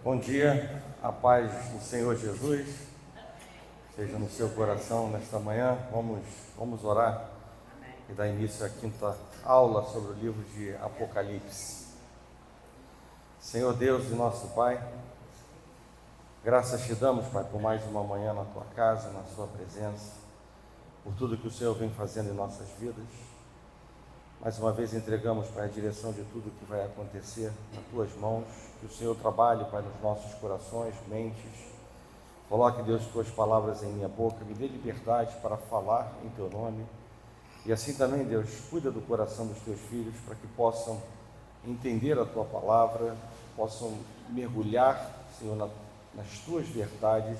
Bom dia, a paz do Senhor Jesus seja no seu coração nesta manhã. Vamos orar e dar início à quinta aula sobre o livro de Apocalipse. Senhor Deus e nosso Pai, graças te damos, Pai, por mais uma manhã na tua casa, na sua presença, por tudo que o Senhor vem fazendo em nossas vidas. Mais uma vez entregamos, Pai, a direção de tudo que vai acontecer nas tuas mãos. Que o Senhor trabalhe, Pai, nos nossos corações, mentes. Coloque, Deus, tuas palavras em minha boca. Me dê liberdade para falar em teu nome. E assim também, Deus, cuida do coração dos teus filhos para que possam entender a tua palavra, possam mergulhar, Senhor, nas tuas verdades,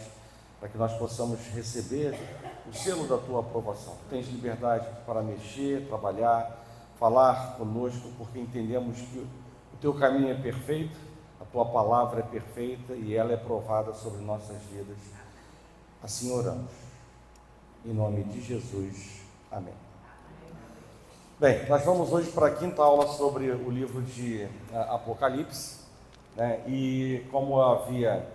para que nós possamos receber o selo da tua aprovação. Tens liberdade para mexer, trabalhar, falar conosco, porque entendemos que o teu caminho é perfeito, a tua palavra é perfeita e ela é provada sobre nossas vidas. Assim oramos. Em nome de Jesus. Amém. Bem, nós vamos hoje para a quinta aula sobre o livro de Apocalipse, né? E como eu havia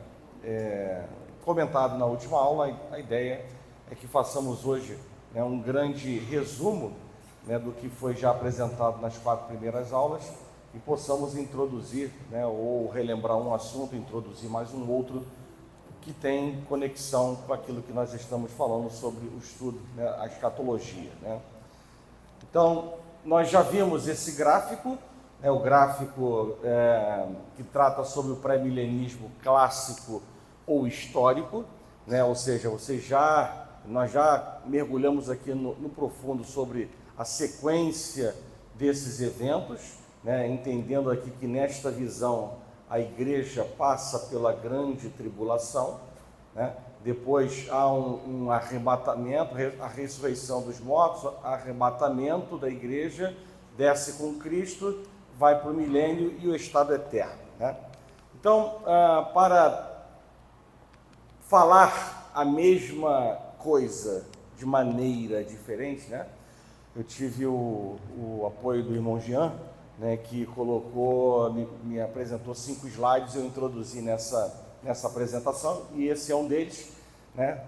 comentado na última aula, a ideia é que façamos hoje, né, um grande resumo, né, do que foi já apresentado nas 4 primeiras aulas e possamos introduzir, né, ou relembrar um assunto, introduzir mais um outro que tem conexão com aquilo que nós estamos falando sobre o estudo, né, a escatologia, né? Então, nós já vimos esse gráfico, né, o gráfico que trata sobre o pré-milenismo clássico ou histórico, né, ou seja, nós já mergulhamos aqui no profundo sobre a sequência desses eventos, né, entendendo aqui que nesta visão a igreja passa pela grande tribulação, né? Depois há um arrebatamento, a ressurreição dos mortos, arrebatamento da igreja, desce com Cristo, vai para o milênio e o estado eterno, né? Então, para falar a mesma coisa de maneira diferente, né? Eu tive o apoio do irmão Jean, né, que me apresentou 5 slides, eu introduzi nessa apresentação, e esse é um deles, né?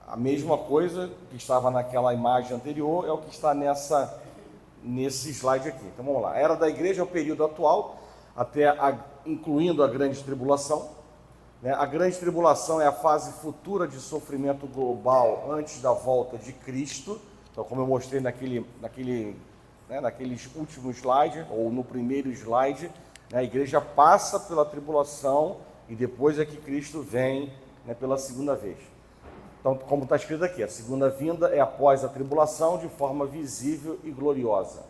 A mesma coisa que estava naquela imagem anterior é o que está nesse slide aqui. Então vamos lá. A era da igreja é o período atual, incluindo a grande tribulação, né? A grande tribulação é a fase futura de sofrimento global antes da volta de Cristo. Então, como eu mostrei naqueles últimos slides, ou no primeiro slide, né, a igreja passa pela tribulação e depois é que Cristo vem, né, pela segunda vez. Então, como está escrito aqui, a segunda vinda é após a tribulação de forma visível e gloriosa.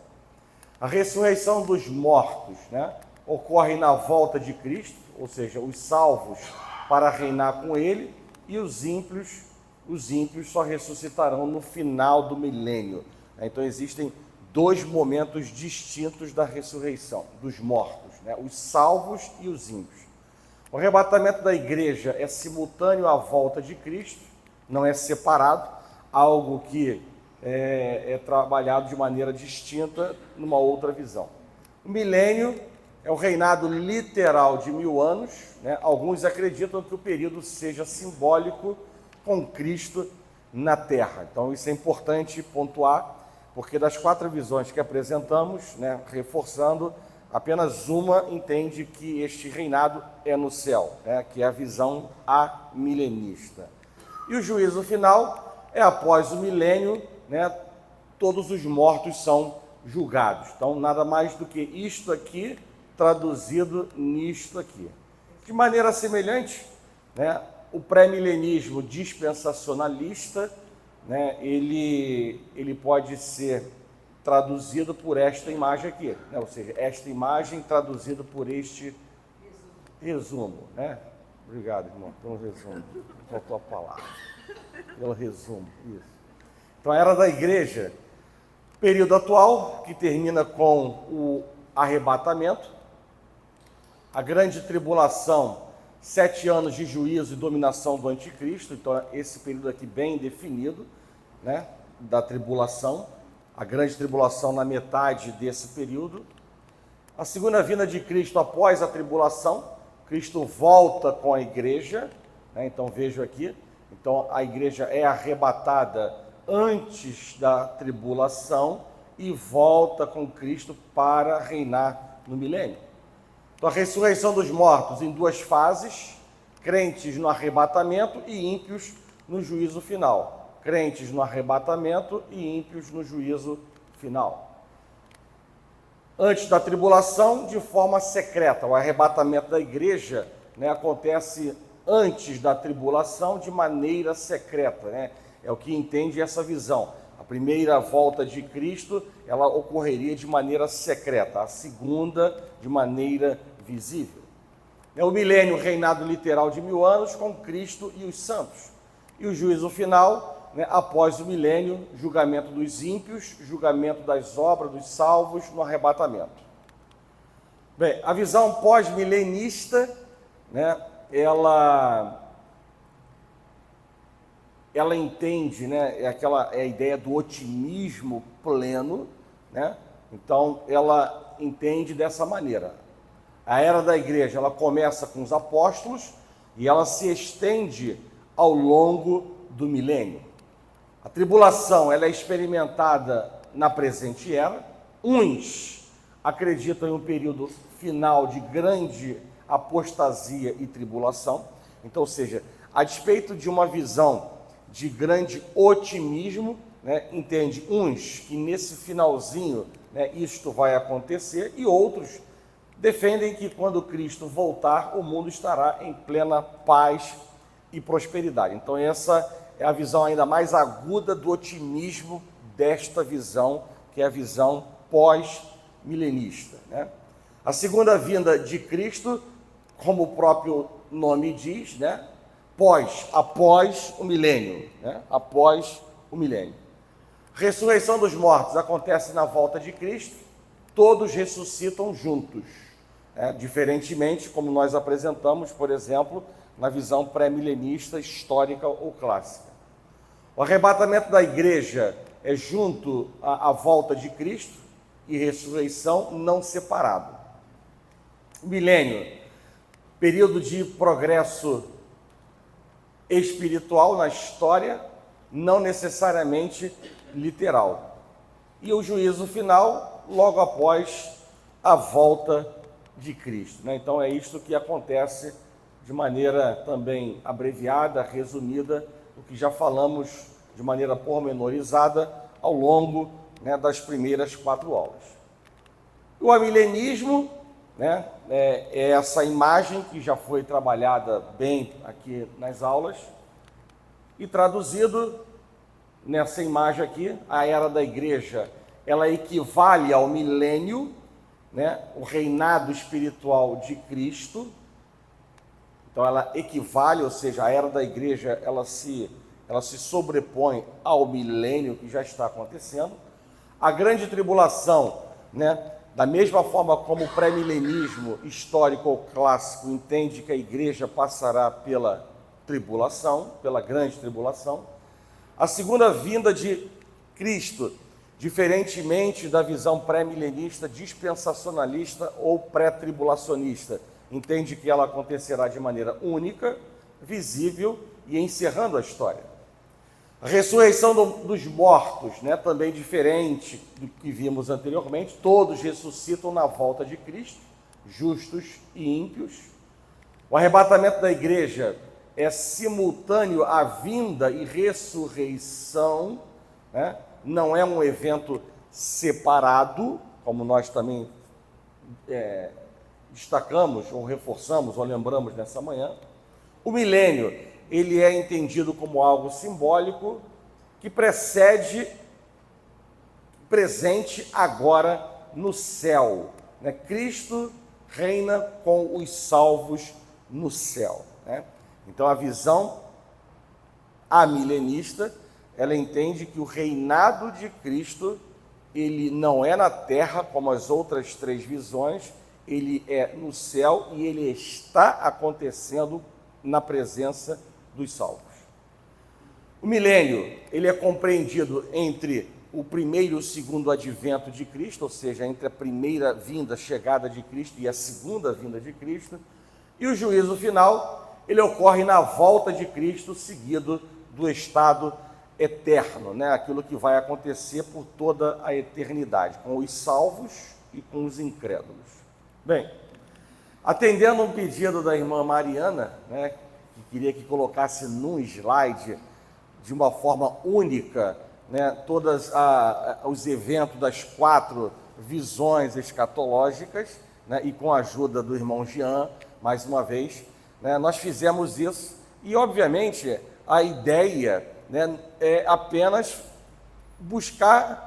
A ressurreição dos mortos, né, ocorre na volta de Cristo, ou seja, os salvos para reinar com ele, e os ímpios só ressuscitarão no final do milênio. Então existem 2 momentos distintos da ressurreição dos mortos, né? Os salvos e os ímpios. O arrebatamento da igreja é simultâneo à volta de Cristo, não é separado, algo que é trabalhado de maneira distinta numa outra visão. O milênio é o reinado literal de 1000 anos, né? Alguns acreditam que o período seja simbólico com Cristo na terra. Então isso é importante pontuar, porque das 4 visões que apresentamos, né, reforçando, apenas uma entende que este reinado é no céu, né, que é a visão amilenista. E o juízo final é após o milênio, né, todos os mortos são julgados. Então nada mais do que isto aqui traduzido nisto aqui. De maneira semelhante, né, o pré-milenismo dispensacionalista, né, ele pode ser traduzido por esta imagem aqui, né, ou seja, esta imagem traduzida por este resumo, né? Obrigado, irmão, pelo resumo, faltou a palavra, pelo resumo, isso. Então, a era da igreja, período atual, que termina com o arrebatamento, a grande tribulação, 7 anos de juízo e dominação do anticristo. Então esse período aqui bem definido, né, da tribulação, a grande tribulação na metade desse período. A segunda vinda de Cristo após a tribulação, Cristo volta com a igreja, né? Então vejo aqui, então a igreja é arrebatada antes da tribulação e volta com Cristo para reinar no milênio. Então a ressurreição dos mortos em duas fases, crentes no arrebatamento e ímpios no juízo final. Crentes no arrebatamento e ímpios no juízo final. Antes da tribulação, de forma secreta. O arrebatamento da igreja, né, acontece antes da tribulação de maneira secreta, né? É o que entende essa visão. A primeira volta de Cristo, ela ocorreria de maneira secreta, a segunda de maneira visível. É o milênio, reinado literal de 1000 anos com Cristo e os santos. E o juízo final, né, após o milênio, julgamento dos ímpios, julgamento das obras dos salvos no arrebatamento. Bem, a visão pós-milenista, né, ela entende, né, é a ideia do otimismo pleno, né? Então ela entende dessa maneira. A era da igreja, ela começa com os apóstolos e ela se estende ao longo do milênio. A tribulação, ela é experimentada na presente era. Uns acreditam em um período final de grande apostasia e tribulação. Então, ou seja, a despeito de uma visão de grande otimismo, né, entende uns que nesse finalzinho, né, isto vai acontecer, e outros defendem que quando Cristo voltar, o mundo estará em plena paz e prosperidade. Então essa é a visão ainda mais aguda do otimismo desta visão, que é a visão pós-milenista, né? A segunda vinda de Cristo, como o próprio nome diz, né? Após o milênio, né? Após o milênio. Ressurreição dos mortos acontece na volta de Cristo, todos ressuscitam juntos, né? Diferentemente como nós apresentamos, por exemplo, na visão pré-milenista, histórica ou clássica. O arrebatamento da igreja é junto à volta de Cristo e ressurreição não separado. O milênio, período de progresso espiritual na história, não necessariamente literal. E o juízo final, logo após a volta de Cristo, né? Então é isto que acontece de maneira também abreviada, resumida, o que já falamos de maneira pormenorizada ao longo, né, das primeiras 4 aulas. O amilenismo, né, é essa imagem que já foi trabalhada bem aqui nas aulas e traduzido nessa imagem aqui, a era da igreja, ela equivale ao milênio, né, o reinado espiritual de Cristo. Então ela equivale, ou seja, a era da igreja, ela se sobrepõe ao milênio que já está acontecendo. A grande tribulação, né, da mesma forma como o pré-milenismo histórico ou clássico entende que a igreja passará pela tribulação, pela grande tribulação. A segunda vinda de Cristo, diferentemente da visão pré-milenista, dispensacionalista ou pré-tribulacionista, entende que ela acontecerá de maneira única, visível e encerrando a história. A ressurreição dos mortos, né, também diferente do que vimos anteriormente, todos ressuscitam na volta de Cristo, justos e ímpios. O arrebatamento da igreja é simultâneo à vinda e ressurreição, né? Não é um evento separado, como nós também destacamos, ou reforçamos, ou lembramos nessa manhã. O milênio, ele é entendido como algo simbólico que precede, presente agora no céu, né? Cristo reina com os salvos no céu, né? Então a visão amilenista, ela entende que o reinado de Cristo, ele não é na terra como as outras 3 visões, ele é no céu e ele está acontecendo na presença dos salvos. O milênio, ele é compreendido entre o primeiro e o segundo advento de Cristo, ou seja, entre a primeira vinda, chegada de Cristo e a segunda vinda de Cristo, E o juízo final, ele ocorre na volta de Cristo, seguido do estado eterno, né? Aquilo que vai acontecer por toda a eternidade, com os salvos e com os incrédulos. Bem, atendendo um pedido da irmã Mariana, né, que queria que colocasse num slide de uma forma única, né, todos os eventos das 4 visões escatológicas, né, e com a ajuda do irmão Jean, mais uma vez, né, nós fizemos isso. E, obviamente, a ideia, né, é apenas buscar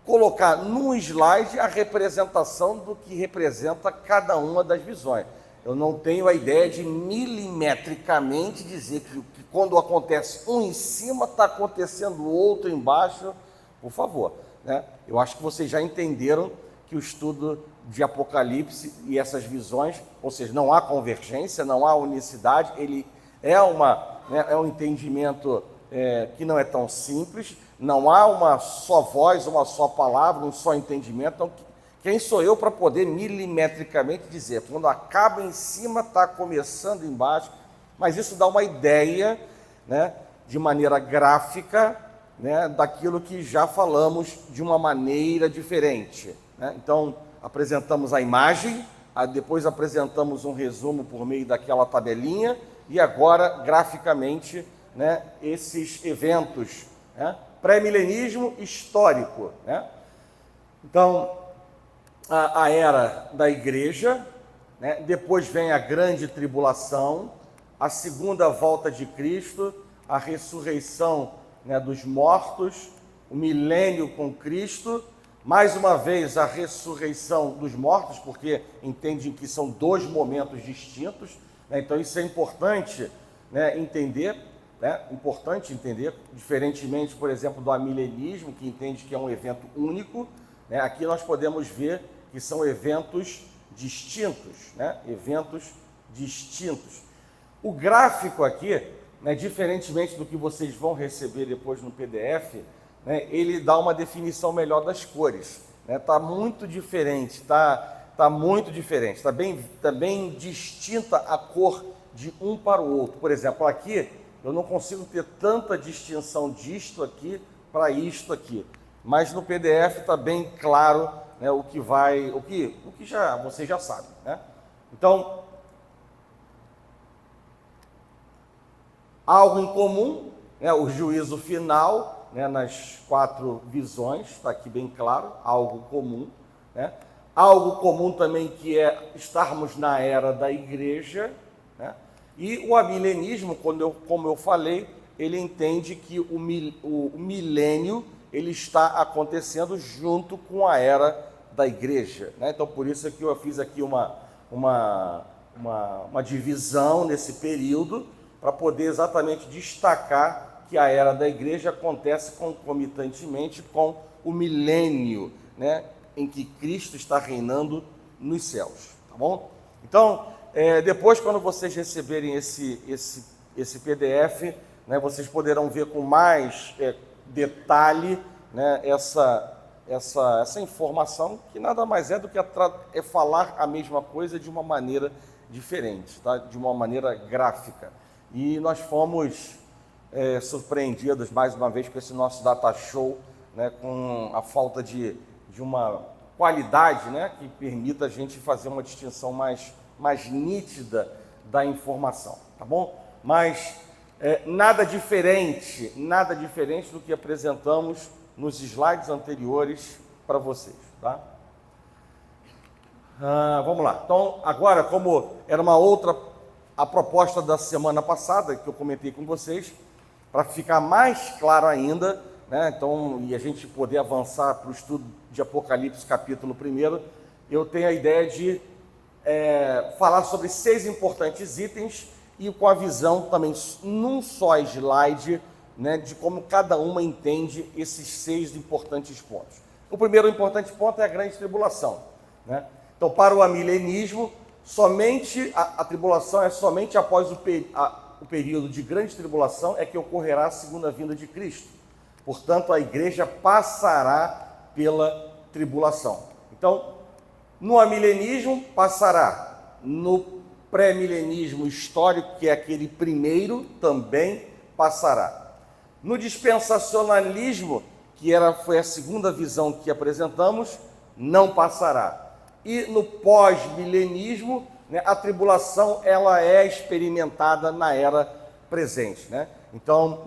colocar num slide a representação do que representa cada uma das visões. Eu não tenho a ideia de milimetricamente dizer que quando acontece um em cima, está acontecendo o outro embaixo, por favor, né? Eu acho que vocês já entenderam que o estudo de Apocalipse e essas visões, ou seja, não há convergência, não há unicidade, ele é um entendimento que não é tão simples, não há uma só voz, uma só palavra, um só entendimento. Então, quem sou eu para poder milimetricamente dizer, quando acaba em cima, está começando embaixo? Mas isso dá uma ideia, né, de maneira gráfica, né, daquilo que já falamos de uma maneira diferente, né? Então, apresentamos a imagem, depois apresentamos um resumo por meio daquela tabelinha, e agora, graficamente, né, esses eventos, né, pré-milenismo histórico, né? Então, a era da igreja, né? Depois vem a grande tribulação, a segunda volta de Cristo, a ressurreição, né, dos mortos, o milênio com Cristo, mais uma vez a ressurreição dos mortos, porque entendem que são 2 momentos distintos, né? Então isso é importante, né, entender, né? Importante entender, diferentemente, por exemplo, do amilenismo, que entende que é um evento único, né? Aqui nós podemos ver que são eventos distintos, né? Eventos distintos. O gráfico aqui, né, diferentemente do que vocês vão receber depois no PDF, né, ele dá uma definição melhor das cores, né? Tá muito diferente, tá muito diferente, tá bem distinta a cor de um para o outro. Por exemplo, aqui eu não consigo ter tanta distinção disto aqui para isto aqui, mas no PDF está bem claro, né, o que vocês já sabem, né? Então, algo em comum, né, o juízo final, né, nas 4 visões, está aqui bem claro, algo comum, né? Algo comum também que é estarmos na era da igreja, né? E o amilenismo, como eu falei, ele entende que o milênio ele está acontecendo junto com a era da igreja, né? Então, por isso que eu fiz aqui uma divisão nesse período, para poder exatamente destacar que a era da igreja acontece concomitantemente com o milênio, né, em que Cristo está reinando nos céus, tá bom? Então, depois, quando vocês receberem esse PDF, né, vocês poderão ver com mais detalhe, né, essa informação, que nada mais é do que falar a mesma coisa de uma maneira diferente, tá? De uma maneira gráfica. E nós fomos surpreendidos mais uma vez com esse nosso data show, né, com a falta de uma qualidade, né, que permita a gente fazer uma distinção mais nítida da informação, tá bom? Mas nada diferente do que apresentamos nos slides anteriores para vocês, tá? Vamos lá. Então, agora, como era a proposta da semana passada, que eu comentei com vocês, para ficar mais claro ainda, né, então, e a gente poder avançar para o estudo de Apocalipse, capítulo 1, eu tenho a ideia de falar sobre 6 importantes itens e com a visão também num só slide, né, de como cada uma entende esses 6 importantes pontos. O primeiro importante ponto é a grande tribulação, né? Então, para o amilenismo, somente a tribulação é somente após o período de grande tribulação é que ocorrerá a segunda vinda de Cristo. Portanto, a igreja passará pela tribulação. Então, no amilenismo passará, no pré-milenismo histórico, que é aquele primeiro, também passará. No dispensacionalismo, que foi a segunda visão que apresentamos, não passará. E no pós-milenismo, né, a tribulação ela é experimentada na era presente, né? Então,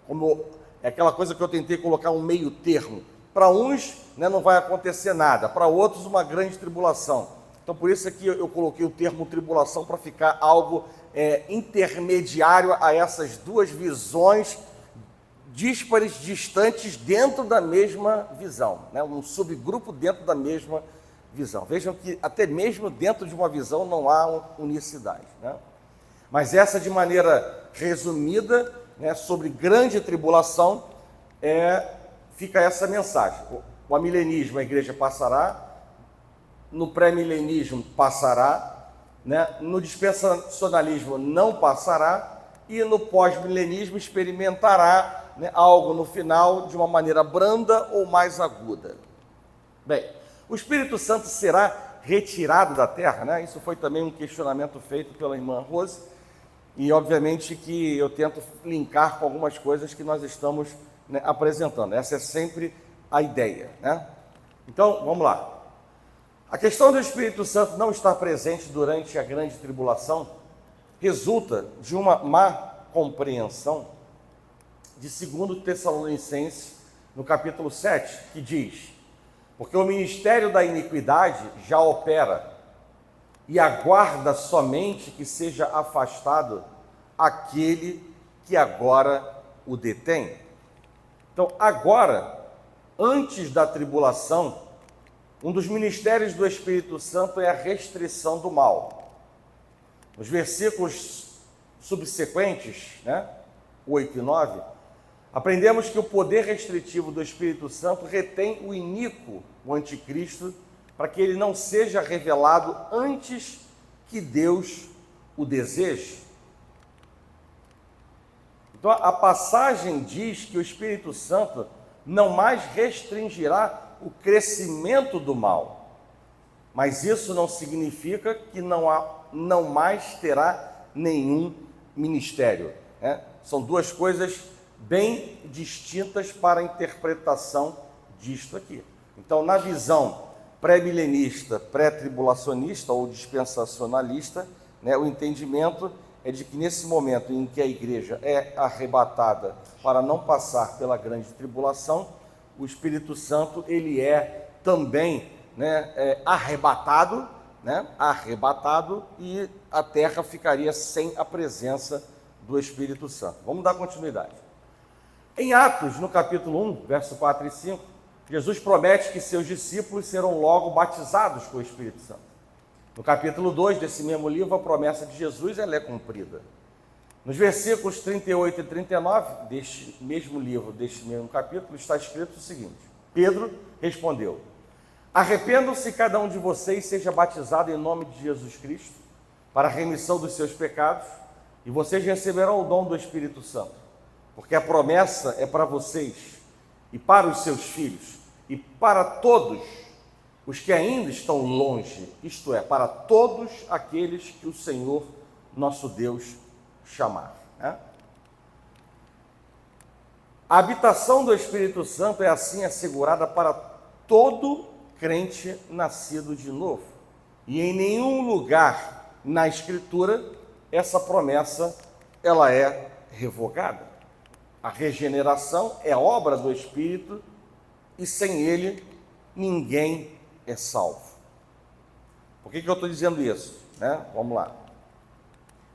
como é aquela coisa que eu tentei colocar um meio termo. Para uns, né, não vai acontecer nada, para outros uma grande tribulação. Então, por isso aqui eu coloquei o termo tribulação para ficar algo intermediário a essas duas visões díspares, distantes, dentro da mesma visão, né? Um subgrupo dentro da mesma visão. Vejam que até mesmo dentro de uma visão não há unicidade, né? Mas essa, de maneira resumida, né, sobre grande tribulação, fica essa mensagem. O amilenismo, a igreja passará, no pré-milenismo passará, né? No dispensacionalismo não passará, e no pós-milenismo experimentará, né, algo no final de uma maneira branda ou mais aguda. Bem, o Espírito Santo será retirado da terra, né? Isso foi também um questionamento feito pela irmã Rose, e obviamente que eu tento linkar com algumas coisas que nós estamos, né, apresentando. Essa é sempre a ideia, né? Então, vamos lá. A questão do Espírito Santo não estar presente durante a grande tribulação resulta de uma má compreensão de 2 Tessalonicenses, no capítulo 7, que diz: porque o ministério da iniquidade já opera, e aguarda somente que seja afastado aquele que agora o detém. Então, agora, antes da tribulação, um dos ministérios do Espírito Santo é a restrição do mal. Nos versículos subsequentes, né, 8 e 9, aprendemos que o poder restritivo do Espírito Santo retém o iníquo, o anticristo, para que ele não seja revelado antes que Deus o deseje. Então, a passagem diz que o Espírito Santo não mais restringirá o crescimento do mal, mas isso não significa que não mais terá nenhum ministério, né? São duas coisas bem distintas para a interpretação disto aqui. Então, na visão pré-milenista, pré-tribulacionista ou dispensacionalista, né, o entendimento é de que nesse momento em que a igreja é arrebatada para não passar pela grande tribulação, o Espírito Santo ele é também, né, arrebatado, né, e a terra ficaria sem a presença do Espírito Santo. Vamos dar continuidade. Em Atos, no capítulo 1, verso 4 e 5, Jesus promete que seus discípulos serão logo batizados com o Espírito Santo. No capítulo 2 desse mesmo livro, a promessa de Jesus ela é cumprida. Nos versículos 38 e 39 deste mesmo livro, deste mesmo capítulo, está escrito o seguinte: Pedro respondeu: arrependam-se cada um de vocês, seja batizado em nome de Jesus Cristo, para a remissão dos seus pecados, e vocês receberão o dom do Espírito Santo, porque a promessa é para vocês, e para os seus filhos, e para todos os que ainda estão longe, isto é, para todos aqueles que o Senhor, nosso Deus, chamar, né? A habitação do Espírito Santo é assim assegurada para todo crente nascido de novo. E em nenhum lugar na Escritura essa promessa ela é revogada. A regeneração é obra do Espírito e sem ele ninguém é salvo. Por que eu estou dizendo isso, né? Vamos lá.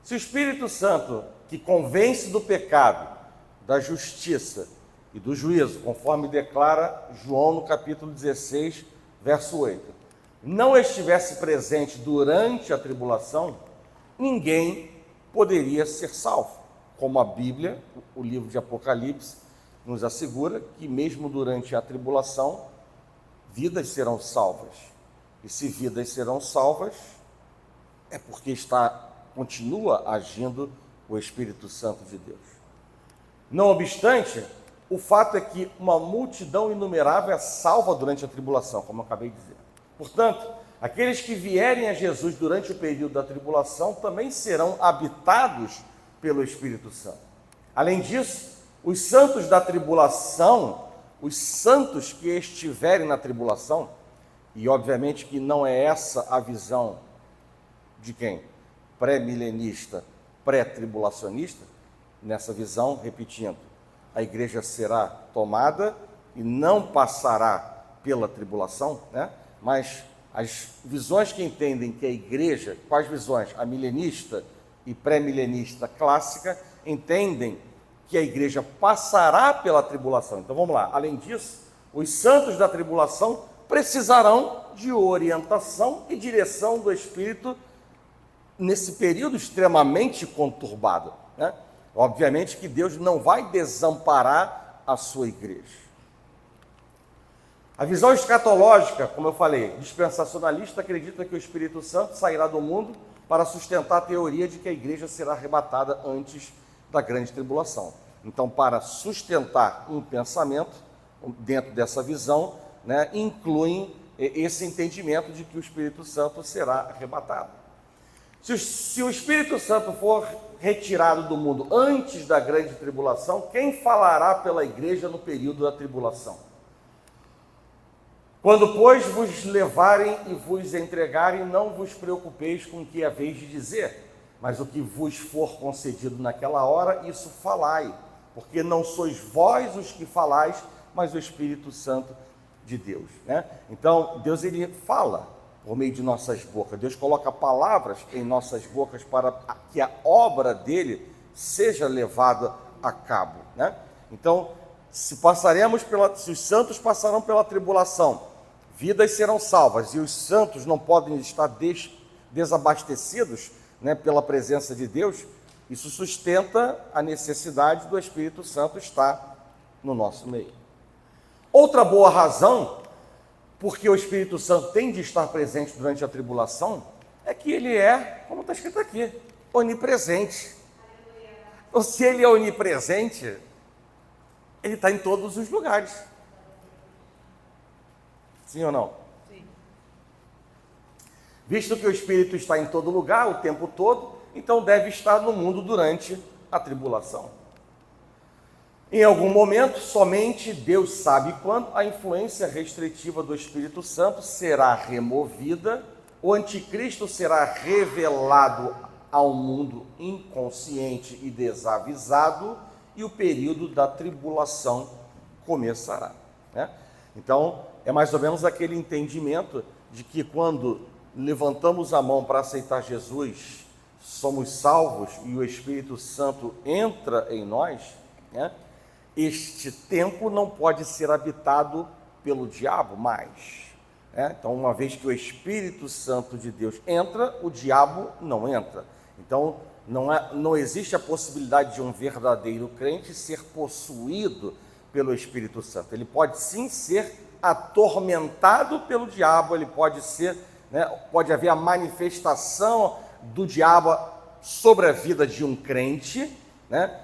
Se o Espírito Santo, que convence do pecado, da justiça e do juízo, conforme declara João no capítulo 16, verso 8, não estivesse presente durante a tribulação, ninguém poderia ser salvo. Como a Bíblia, o livro de Apocalipse, nos assegura que mesmo durante a tribulação, vidas serão salvas. E se vidas serão salvas, é porque continua agindo o Espírito Santo de Deus. Não obstante, o fato é que uma multidão inumerável é salva durante a tribulação, como eu acabei de dizer. Portanto, Aqueles que vierem a Jesus durante o período da tribulação também serão habitados pelo Espírito Santo. Além disso, os santos da tribulação, os santos que estiverem na tribulação, e obviamente que não é essa a visão de quem? Pré-milenista, pré-tribulacionista. Nessa visão, repetindo, a igreja será tomada e não passará pela tribulação, né? Mas as visões que entendem que a igreja, quais visões? A milenista e pré-milenista clássica, entendem que a igreja passará pela tribulação. Então vamos lá, além disso, os santos da tribulação precisarão de orientação e direção do Espírito nesse período extremamente conturbado, né? Obviamente que Deus não vai desamparar a sua igreja. A visão escatológica, como eu falei, dispensacionalista, acredita que o Espírito Santo sairá do mundo para sustentar a teoria de que a igreja será arrebatada antes da grande tribulação. Então, para sustentar um pensamento dentro dessa visão, né, incluem esse entendimento de que o Espírito Santo será arrebatado. Se o Espírito Santo for retirado do mundo antes da grande tribulação, quem falará pela igreja no período da tribulação? Quando, pois, vos levarem e vos entregarem, não vos preocupeis com o que haveis de dizer, mas o que vos for concedido naquela hora, isso falai, porque não sois vós os que falais, mas o Espírito Santo de Deus, né? Então, Deus, ele fala por meio de nossas bocas. Deus coloca palavras em nossas bocas para que a obra dele seja levada a cabo, né? Então, se os santos passarão pela tribulação, vidas serão salvas, e os santos não podem estar desabastecidos, né, pela presença de Deus, isso sustenta a necessidade do Espírito Santo estar no nosso meio. Outra boa razão porque o Espírito Santo tem de estar presente durante a tribulação, é que ele é, como está escrito aqui, onipresente. Então, se ele é onipresente, ele está em todos os lugares. Sim ou não? Sim. Visto que o Espírito está em todo lugar, o tempo todo, então deve estar no mundo durante a tribulação. Em algum momento, somente Deus sabe quando, a influência restritiva do Espírito Santo será removida, o anticristo será revelado ao mundo inconsciente e desavisado, e o período da tribulação começará, né? Então, é mais ou menos aquele entendimento de que quando levantamos a mão para aceitar Jesus, somos salvos e o Espírito Santo entra em nós, né? Este tempo não pode ser habitado pelo diabo mais, né? Então, uma vez que o Espírito Santo de Deus entra, o diabo não entra. Então, não existe a possibilidade de um verdadeiro crente ser possuído pelo Espírito Santo. Ele pode sim ser atormentado pelo diabo, ele pode ser, né, pode haver a manifestação do diabo sobre a vida de um crente, né?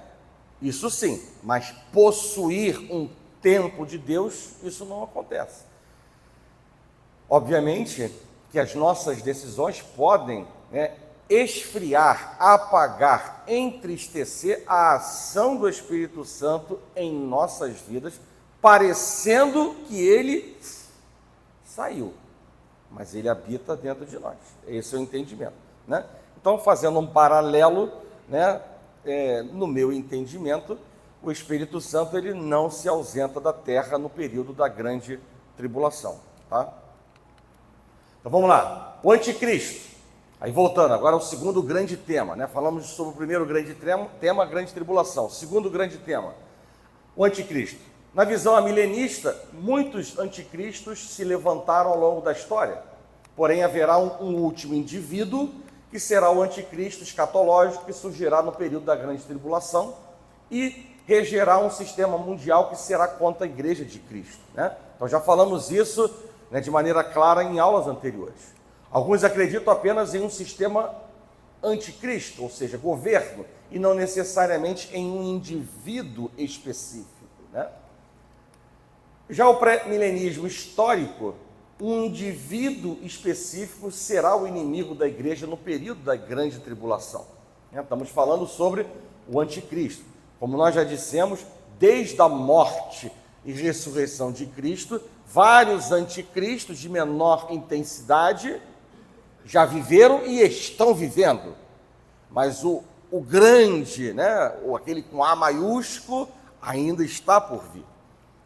Isso sim, mas possuir um tempo de Deus, isso não acontece. Obviamente que as nossas decisões podem, né, esfriar, apagar, entristecer a ação do Espírito Santo em nossas vidas, parecendo que ele saiu, mas ele habita dentro de nós. Esse é o entendimento, né? Então, fazendo um paralelo, né, no meu entendimento, o Espírito Santo ele não se ausenta da terra no período da grande tribulação, tá? Então vamos lá, o anticristo. Aí voltando, agora o segundo grande tema, né? Falamos sobre o primeiro grande tema, a grande tribulação. O segundo grande tema, o anticristo. Na visão amilenista, muitos anticristos se levantaram ao longo da história, porém haverá um último indivíduo que será o anticristo escatológico, que surgirá no período da grande tribulação e regerá um sistema mundial que será contra a igreja de Cristo, né? Então já falamos isso, né, de maneira clara em aulas anteriores. Alguns acreditam apenas em um sistema anticristo, ou seja, governo, e não necessariamente em um indivíduo específico, né? Já o pré-milenismo histórico um indivíduo específico será o inimigo da igreja no período da grande tribulação. Estamos falando sobre o anticristo. Como nós já dissemos, desde a morte e ressurreição de Cristo, vários anticristos de menor intensidade já viveram e estão vivendo. Mas o grande, ou aquele com A maiúsculo, ainda está por vir.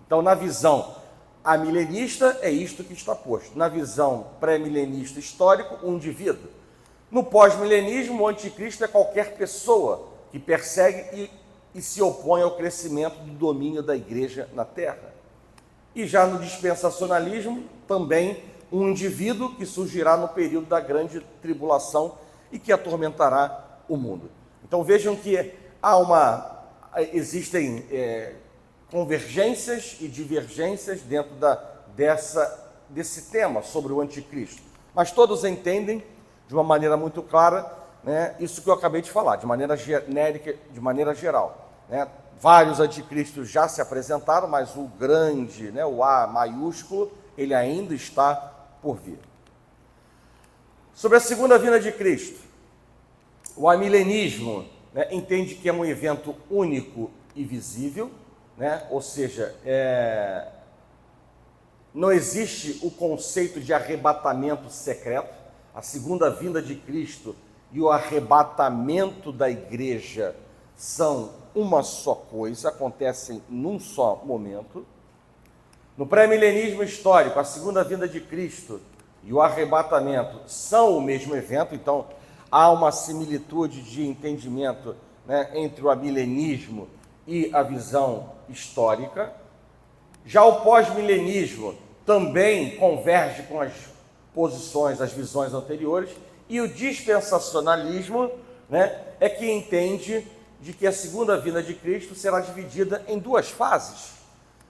Então, na visão amilenista, é isto que está posto. Na visão pré-milenista histórico, um indivíduo. No pós-milenismo, o anticristo é qualquer pessoa que persegue e se opõe ao crescimento do domínio da igreja na terra. E já no dispensacionalismo, também um indivíduo que surgirá no período da grande tribulação e que atormentará o mundo. Então vejam que existem convergências e divergências dentro desse tema sobre o anticristo. Mas todos entendem de uma maneira muito clara, isso que eu acabei de falar, de maneira genérica, de maneira geral. Vários anticristos já se apresentaram, mas o grande, o A maiúsculo, ele ainda está por vir. Sobre a segunda vinda de Cristo, o amilenismo entende que é um evento único e visível, ou seja, não existe o conceito de arrebatamento secreto. A segunda vinda de Cristo e o arrebatamento da igreja são uma só coisa, acontecem num só momento. No pré-milenismo histórico, a segunda vinda de Cristo e o arrebatamento são o mesmo evento, então há uma similitude de entendimento entre o amilenismo e a visão histórica. Já o pós-milenismo também converge com as posições, as visões anteriores, e o dispensacionalismo é que entende de que a segunda vinda de Cristo será dividida em duas fases,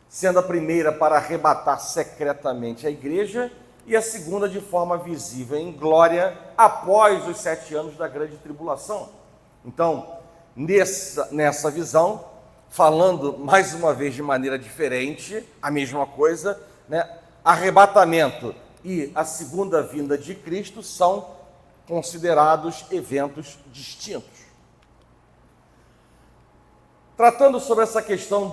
sendo a primeira para arrebatar secretamente a igreja e a segunda de forma visível em glória após os 7 anos da grande tribulação. Então, nessa visão, falando mais uma vez de maneira diferente, a mesma coisa, arrebatamento e a segunda vinda de Cristo são considerados eventos distintos. Tratando sobre essa questão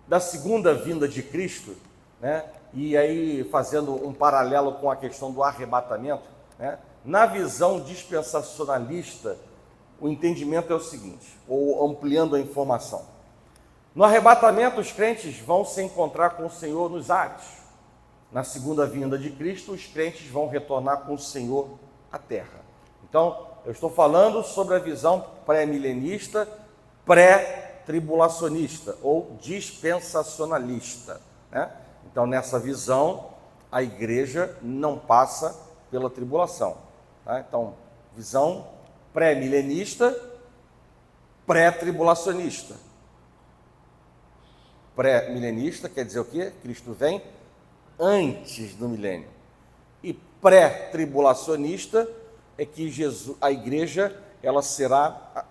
da segunda vinda de Cristo, e aí fazendo um paralelo com a questão do arrebatamento, na visão dispensacionalista, o entendimento é o seguinte, ou ampliando a informação. No arrebatamento, os crentes vão se encontrar com o Senhor nos ares. Na segunda vinda de Cristo, os crentes vão retornar com o Senhor à terra. Então, eu estou falando sobre a visão pré-milenista, pré-tribulacionista ou dispensacionalista. Então, nessa visão, a igreja não passa pela tribulação. Então, visão pré-milenista, pré-tribulacionista. Pré-milenista quer dizer o quê? Cristo vem antes do milênio. E pré-tribulacionista é que a igreja ela será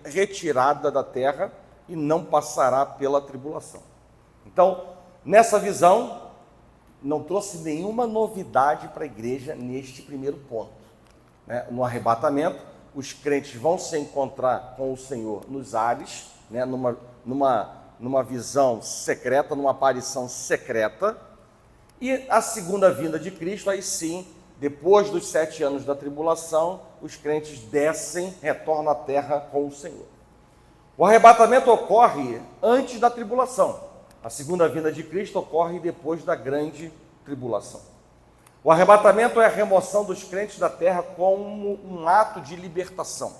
retirada da terra e não passará pela tribulação. Então, nessa visão, não trouxe nenhuma novidade para a igreja neste primeiro ponto. No arrebatamento, os crentes vão se encontrar com o Senhor nos ares, numa visão secreta, numa aparição secreta, e a segunda vinda de Cristo, aí sim, depois dos 7 anos da tribulação, os crentes descem, retornam à terra com o Senhor. O arrebatamento ocorre antes da tribulação. A segunda vinda de Cristo ocorre depois da grande tribulação. O arrebatamento é a remoção dos crentes da terra como um ato de libertação.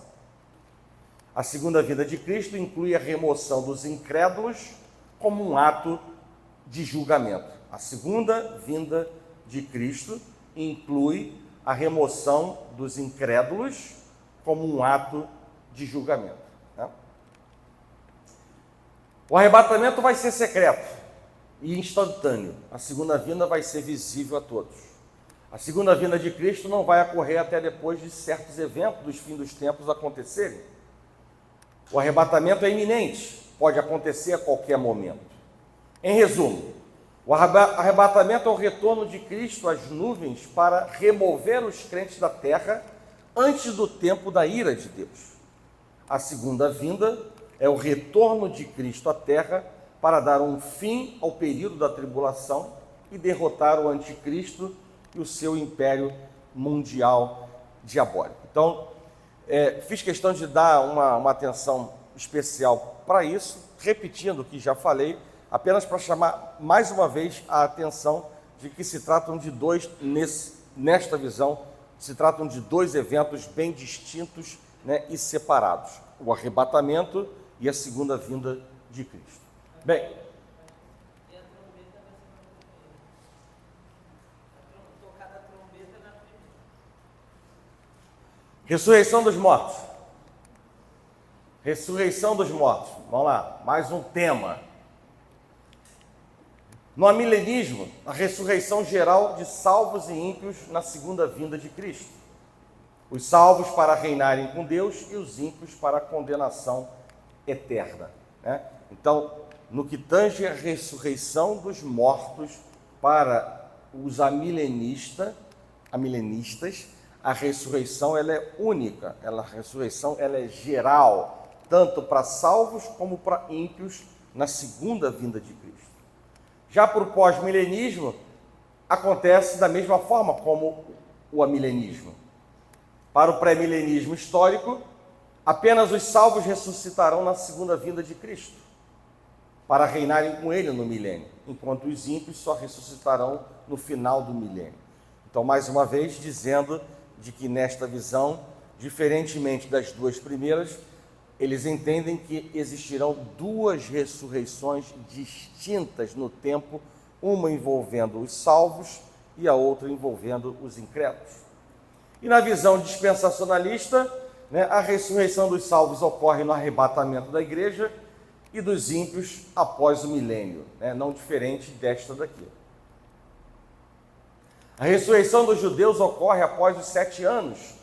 A segunda vinda de Cristo inclui a remoção dos incrédulos como um ato de julgamento. A segunda vinda de Cristo inclui a remoção dos incrédulos como um ato de julgamento. O arrebatamento vai ser secreto e instantâneo. A segunda vinda vai ser visível a todos. A segunda vinda de Cristo não vai ocorrer até depois de certos eventos dos fins dos tempos acontecerem. O arrebatamento é iminente, pode acontecer a qualquer momento. Em resumo, O arrebatamento é o retorno de Cristo às nuvens para remover os crentes da terra antes do tempo da ira de Deus. A segunda vinda é o retorno de Cristo à terra para dar um fim ao período da tribulação e derrotar o anticristo e o seu império mundial diabólico. Então, fiz questão de dar uma atenção especial para isso, repetindo o que já falei, apenas para chamar mais uma vez a atenção de que se tratam de nesta visão, se tratam de dois eventos bem distintos, né, e separados: o arrebatamento e a segunda vinda de Cristo. Bem, ressurreição dos mortos. Ressurreição dos mortos. Vamos lá, mais um tema. No amilenismo, a ressurreição geral de salvos e ímpios na segunda vinda de Cristo. Os salvos para reinarem com Deus e os ímpios para a condenação eterna, né? Então, no que tange a ressurreição dos mortos para os amilenistas, a ressurreição ela é única, a ressurreição ela é geral, tanto para salvos como para ímpios na segunda vinda de Cristo. Já para o pós-milenismo, acontece da mesma forma como o amilenismo. Para o pré-milenismo histórico, apenas os salvos ressuscitarão na segunda vinda de Cristo, para reinarem com ele no milênio, enquanto os ímpios só ressuscitarão no final do milênio. Então, mais uma vez, dizendo de que nesta visão, diferentemente das duas primeiras, eles entendem que existirão duas ressurreições distintas no tempo, uma envolvendo os salvos e a outra envolvendo os incrédulos. E na visão dispensacionalista, né, a ressurreição dos salvos ocorre no arrebatamento da igreja e dos ímpios após o milênio, né, não diferente desta daqui. A ressurreição dos judeus ocorre após os 7 anos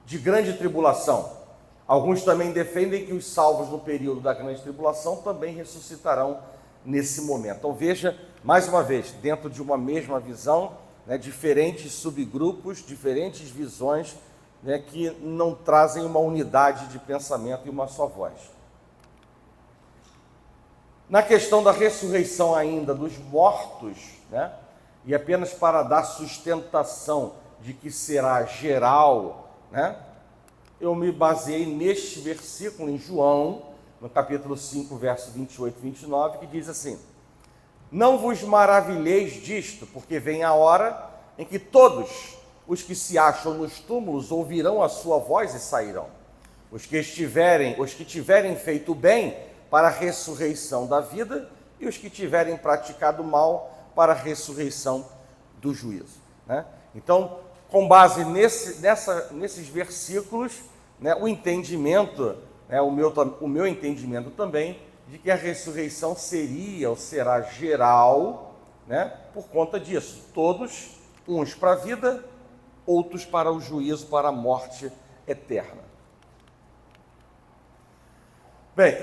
de grande tribulação. Alguns também defendem que os salvos no período da grande tribulação também ressuscitarão nesse momento. Então veja, mais uma vez, dentro de uma mesma visão, né, diferentes subgrupos, diferentes visões, né, que não trazem uma unidade de pensamento e uma só voz. Na questão da ressurreição ainda dos mortos, né, e apenas para dar sustentação de que será geral, né, eu me baseei neste versículo em João, no capítulo 5, verso 28 e 29, que diz assim: não vos maravilheis disto, porque vem a hora em que todos os que se acham nos túmulos ouvirão a sua voz e sairão. Os que tiverem feito bem para a ressurreição da vida, e os que tiverem praticado mal para a ressurreição do juízo, né? Então, com base nesses versículos, né, o entendimento, né, o meu entendimento também, de que a ressurreição seria ou será geral, né, por conta disso. Todos, uns para a vida, outros para o juízo, para a morte eterna. Bem,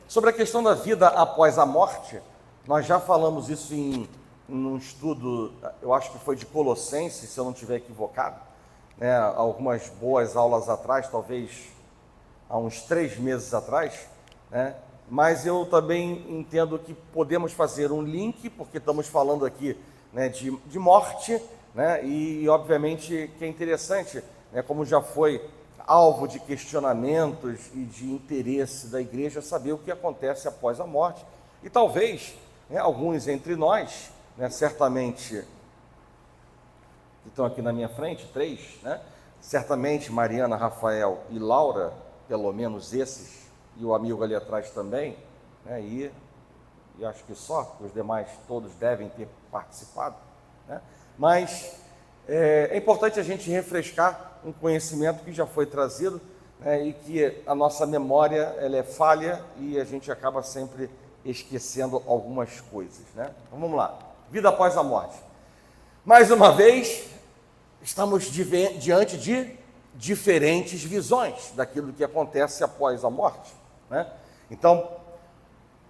sobre a questão da vida após a morte, nós já falamos isso em um estudo, eu acho que foi de Colossenses, se eu não estiver equivocado, né, algumas boas aulas atrás, talvez há uns 3 meses atrás, né, mas eu também entendo que podemos fazer um link, porque estamos falando aqui, né, de morte, né, e obviamente que é interessante, né, como já foi alvo de questionamentos e de interesse da igreja, saber o que acontece após a morte, e talvez, né, alguns entre nós, né, certamente, que estão aqui na minha frente, 3, né, certamente Mariana, Rafael e Laura, pelo menos esses, e o amigo ali atrás também, né, e acho que só, os demais todos devem ter participado, né, mas é importante a gente refrescar um conhecimento que já foi trazido, né, e que a nossa memória ela é falha e a gente acaba sempre esquecendo algumas coisas, né? Então vamos lá, vida após a morte. Mais uma vez, estamos diante de diferentes visões daquilo que acontece após a morte, né? Então,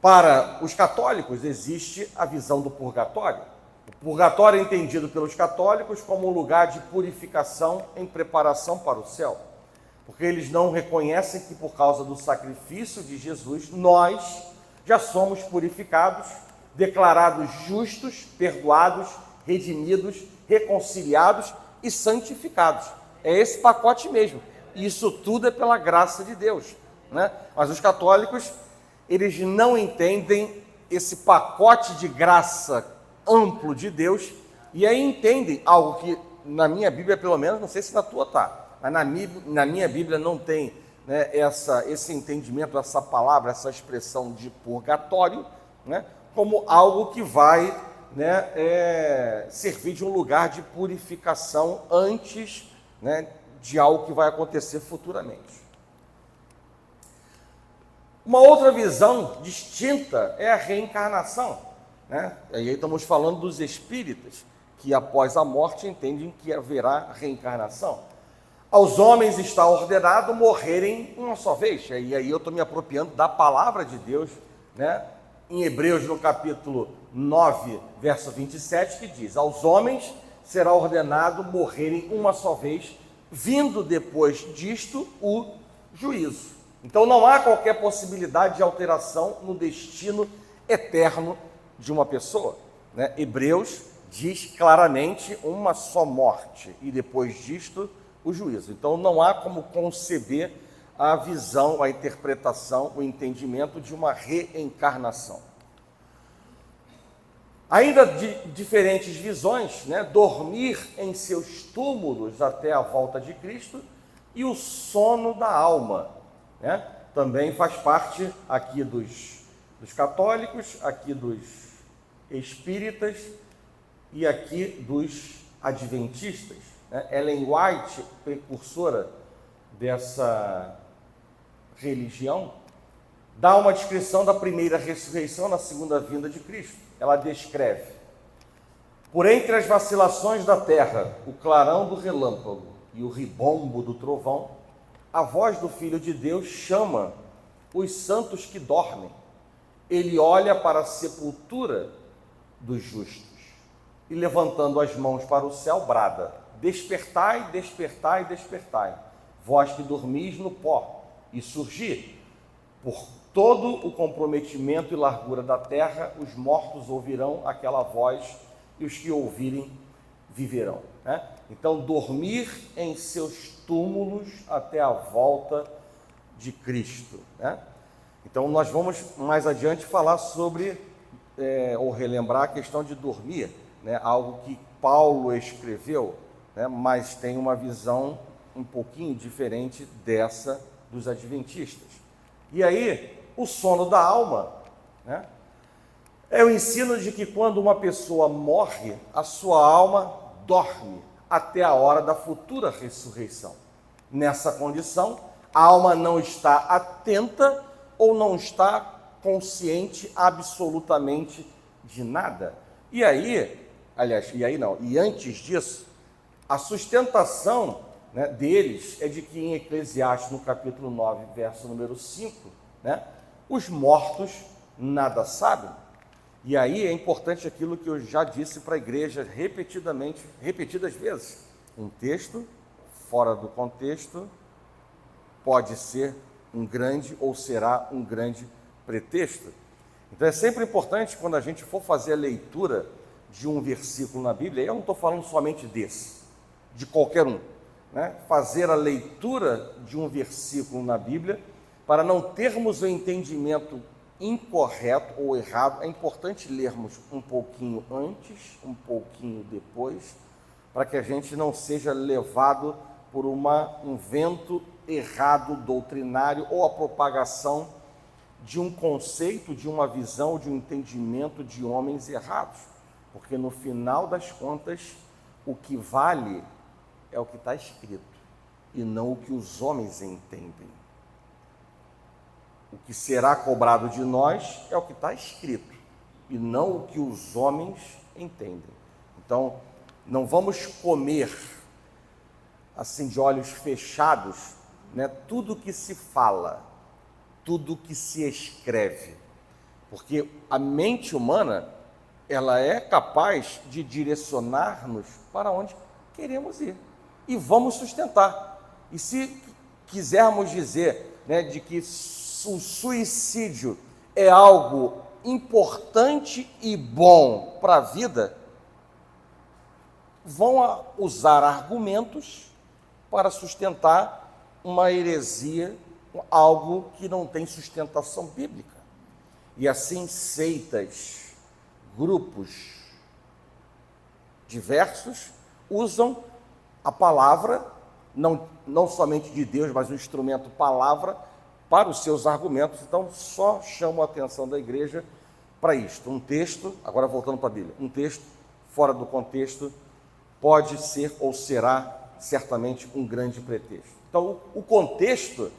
para os católicos existe a visão do purgatório, O purgatório é entendido pelos católicos como um lugar de purificação em preparação para o céu, porque eles não reconhecem que por causa do sacrifício de Jesus, nós já somos purificados, declarados justos, perdoados, redimidos, reconciliados e santificados. É esse pacote mesmo. Isso tudo é pela graça de Deus, né? Mas os católicos, eles não entendem esse pacote de graça amplo de Deus, e aí entendem algo que na minha Bíblia, pelo menos, não sei se na tua tá, mas na minha Bíblia não tem, né, esse entendimento, essa palavra, essa expressão de purgatório, né, como algo que vai, né, servir de um lugar de purificação antes, né, de algo que vai acontecer futuramente. Uma outra visão distinta é a reencarnação, né? E aí estamos falando dos espíritas, que após a morte entendem que haverá reencarnação. Aos homens está ordenado morrerem uma só vez. E aí eu estou me apropriando da palavra de Deus, né? Em Hebreus, no capítulo 9, verso 27, que diz: aos homens será ordenado morrerem uma só vez, vindo depois disto o juízo. Então não há qualquer possibilidade de alteração no destino eterno de uma pessoa, né? Hebreus diz claramente uma só morte e depois disto o juízo. Então não há como conceber a visão, a interpretação, o entendimento de uma reencarnação. Ainda de diferentes visões, né? Dormir em seus túmulos até a volta de Cristo e o sono da alma, né? Também faz parte aqui dos católicos, aqui dos espíritas e aqui dos adventistas, né? Ellen White, precursora dessa religião, dá uma descrição da primeira ressurreição na segunda vinda de Cristo. Ela descreve: por entre as vacilações da terra, o clarão do relâmpago e o ribombo do trovão, a voz do Filho de Deus chama os santos que dormem. Ele olha para a sepultura dos justos e, levantando as mãos para o céu, brada: despertai, despertai, despertai, vós que dormis no pó, e surgi. Por todo o comprometimento e largura da terra, os mortos ouvirão aquela voz, e os que ouvirem viverão, né? Então, dormir em seus túmulos até a volta de Cristo, né? Então, nós vamos mais adiante falar sobre, ou relembrar a questão de dormir, né? Algo que Paulo escreveu, né? Mas tem uma visão um pouquinho diferente dessa dos adventistas. E aí, o sono da alma, né? É o ensino de que quando uma pessoa morre, a sua alma dorme até a hora da futura ressurreição. Nessa condição, a alma não está atenta ou não está consciente absolutamente de nada. E aí, e antes disso, a sustentação, né, deles é de que em Eclesiastes, no capítulo 9, verso número 5, né, os mortos nada sabem. E aí é importante aquilo que eu já disse para a igreja repetidas vezes. Um texto fora do contexto pode ser um grande ou será um grande pretexto. Então é sempre importante, quando a gente for fazer a leitura de um versículo na Bíblia, eu não estou falando somente desse, de qualquer um, né? Fazer a leitura de um versículo na Bíblia, para não termos o entendimento incorreto ou errado, é importante lermos um pouquinho antes, um pouquinho depois, para que a gente não seja levado por um vento errado doutrinário ou a propagação de um conceito, de uma visão, de um entendimento de homens errados. Porque no final das contas, o que vale é o que está escrito e não o que os homens entendem. O que será cobrado de nós é o que está escrito e não o que os homens entendem. Então, não vamos comer assim de olhos fechados, né, tudo que se fala, tudo que se escreve, porque a mente humana ela é capaz de direcionar-nos para onde queremos ir. E vamos sustentar. E se quisermos dizer, né, de que o suicídio é algo importante e bom para a vida, vão usar argumentos para sustentar uma heresia, algo que não tem sustentação bíblica. E assim seitas, grupos diversos usam a palavra, não somente de Deus, mas o instrumento palavra, para os seus argumentos. Então, só chamo a atenção da igreja para isto. Um texto, agora voltando para a Bíblia, um texto fora do contexto pode ser ou será certamente um grande pretexto. Então, o contexto,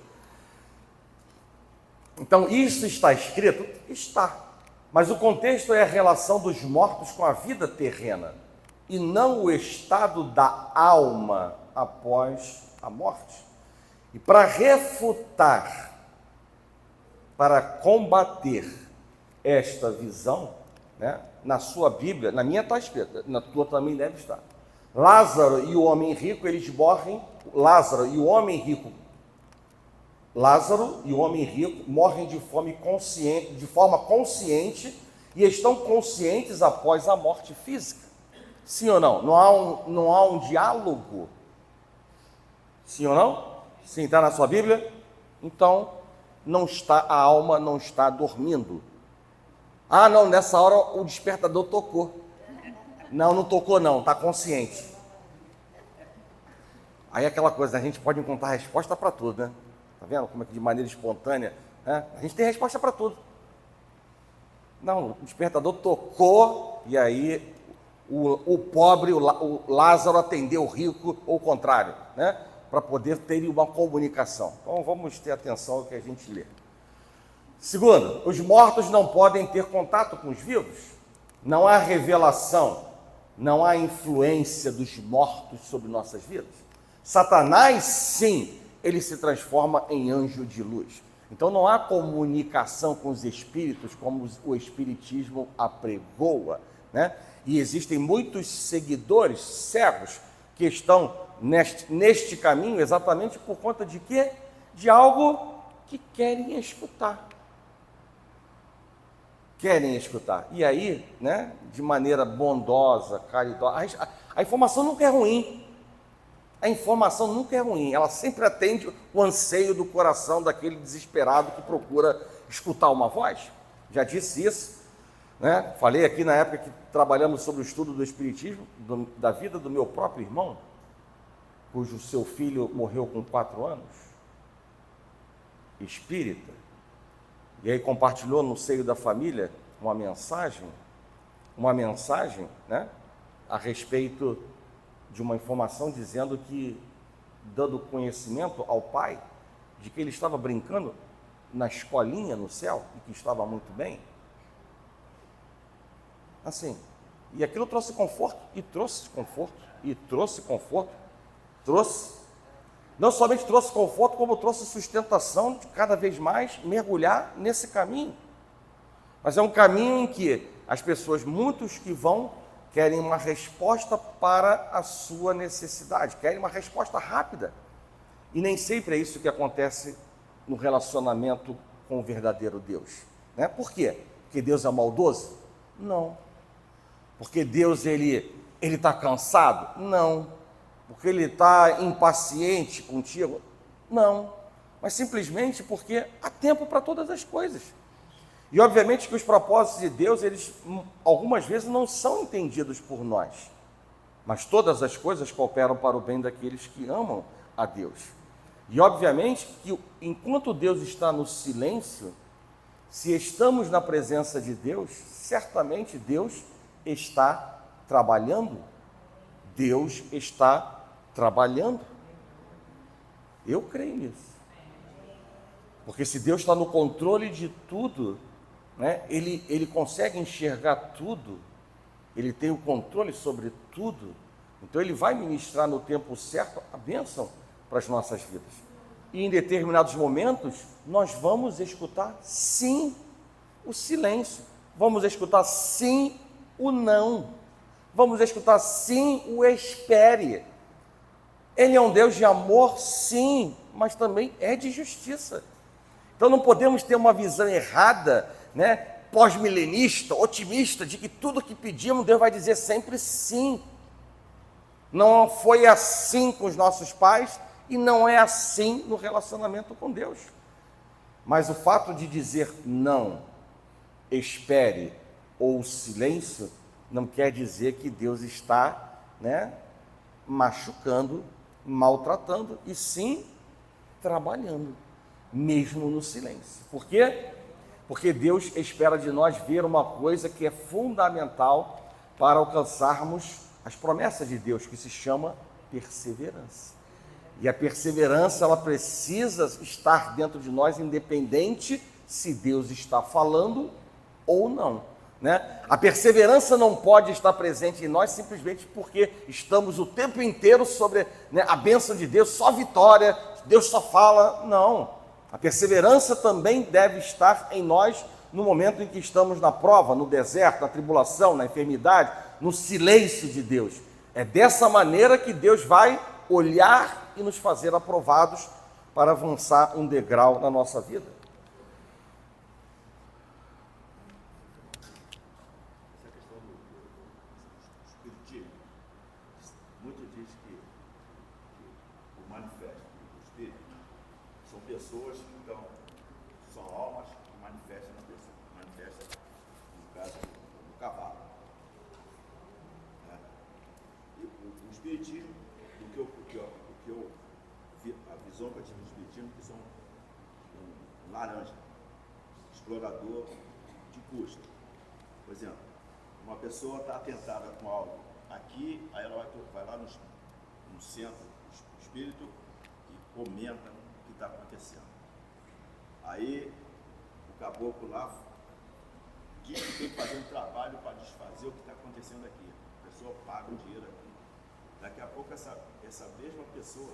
então isso está escrito? Está. Mas o contexto é a relação dos mortos com a vida terrena e não o estado da alma após a morte. E para refutar, para combater esta visão, né, na sua Bíblia, na minha está escrito, na tua também deve estar. Lázaro e o homem rico, eles morrem. Lázaro e o homem rico morrem de forma consciente e estão conscientes após a morte física. Sim ou não? Não há um diálogo? Sim ou não? Sim, está na sua Bíblia? Então, a alma não está dormindo. Ah, não, nessa hora o despertador tocou. Não tocou não, está consciente. Aí aquela coisa, a gente pode encontrar resposta para tudo, né? Tá vendo como é que de maneira espontânea, né? A gente tem resposta para tudo. Não, o despertador tocou e aí o pobre, o Lázaro atendeu o rico, ou o contrário, né? Para poder ter uma comunicação. Então vamos ter atenção ao que a gente lê. Segundo, os mortos não podem ter contato com os vivos. Não há revelação, não há influência dos mortos sobre nossas vidas. Satanás, sim, ele se transforma em anjo de luz. Então não há comunicação com os espíritos como o espiritismo apregoa, né? E existem muitos seguidores cegos que estão neste caminho exatamente por conta de quê? De algo que querem escutar. E aí, né, de maneira bondosa, caridosa, a informação nunca é ruim. Ela sempre atende o anseio do coração daquele desesperado que procura escutar uma voz. Já disse isso, né? Falei aqui na época que trabalhamos sobre o estudo do espiritismo, da vida do meu próprio irmão, cujo seu filho morreu com 4 anos, espírita, e aí compartilhou no seio da família uma mensagem, né, a respeito de uma informação dizendo que, dando conhecimento ao pai de que ele estava brincando na escolinha no céu e que estava muito bem. Assim, e aquilo trouxe conforto, não somente trouxe conforto, como trouxe sustentação de cada vez mais mergulhar nesse caminho. Mas é um caminho em que as pessoas, muitos que vão, querem uma resposta para a sua necessidade, querem uma resposta rápida. E nem sempre é isso que acontece no relacionamento com o verdadeiro Deus, né? Por quê? Porque Deus é maldoso? Não. Porque Deus ele está cansado? Não. Porque ele está impaciente contigo? Não. Mas simplesmente porque há tempo para todas as coisas. E obviamente que os propósitos de Deus, eles algumas vezes não são entendidos por nós. Mas todas as coisas cooperam para o bem daqueles que amam a Deus. E obviamente que enquanto Deus está no silêncio, se estamos na presença de Deus, certamente Deus está trabalhando. Deus está trabalhando. Eu creio nisso. Porque se Deus está no controle de tudo, né, ele consegue enxergar tudo, ele tem o controle sobre tudo, então ele vai ministrar no tempo certo a bênção para as nossas vidas. E em determinados momentos, nós vamos escutar sim o silêncio, vamos escutar sim o não. Vamos escutar sim o espere. Ele é um Deus de amor, sim, mas também é de justiça. Então não podemos ter uma visão errada, né, pós-milenista, otimista, de que tudo que pedimos Deus vai dizer sempre sim. Não foi assim com os nossos pais e não é assim no relacionamento com Deus. Mas o fato de dizer não, espere ou silêncio, não quer dizer que Deus está, né, machucando, maltratando, e sim trabalhando, mesmo no silêncio. Por quê? Porque Deus espera de nós ver uma coisa que é fundamental para alcançarmos as promessas de Deus, que se chama perseverança. E a perseverança, ela precisa estar dentro de nós, independente se Deus está falando ou não, né? A perseverança não pode estar presente em nós simplesmente porque estamos o tempo inteiro sobre, né, a bênção de Deus, só vitória, Deus só fala. Não. A perseverança também deve estar em nós no momento em que estamos na prova, no deserto, na tribulação, na enfermidade, no silêncio de Deus. É dessa maneira que Deus vai olhar e nos fazer aprovados para avançar um degrau na nossa vida. Essa questão do espiritismo, muito diz que o manifesto do espírito são pessoas que são almas que manifestam na pessoa, manifestam, no caso do cavalo. Né? E o espiritismo, a visão que eu tive do espiritismo, que são um laranja, explorador de custo. Por exemplo, uma pessoa está atentada com algo aqui, aí ela vai lá no centro do espírito e comenta o que está acontecendo. Aí o caboclo lá diz que tem que fazer um trabalho para desfazer o que está acontecendo aqui. A pessoa paga um dinheiro aqui. Daqui a pouco essa mesma pessoa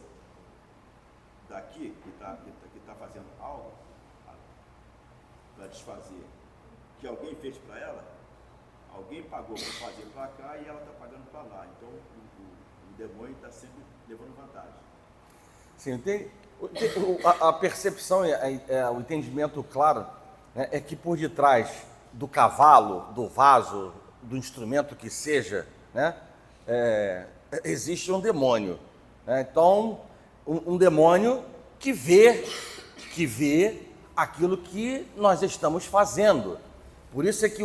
daqui, que está fazendo algo para desfazer, que alguém fez para ela, alguém pagou para fazer para cá e ela está pagando para lá. Então o demônio está sempre levando vantagem. Sim, a percepção, o entendimento claro, né, é que por detrás do cavalo, do vaso, do instrumento que seja, né, existe um demônio. Né? Então, um demônio que vê aquilo que nós estamos fazendo. Por isso é que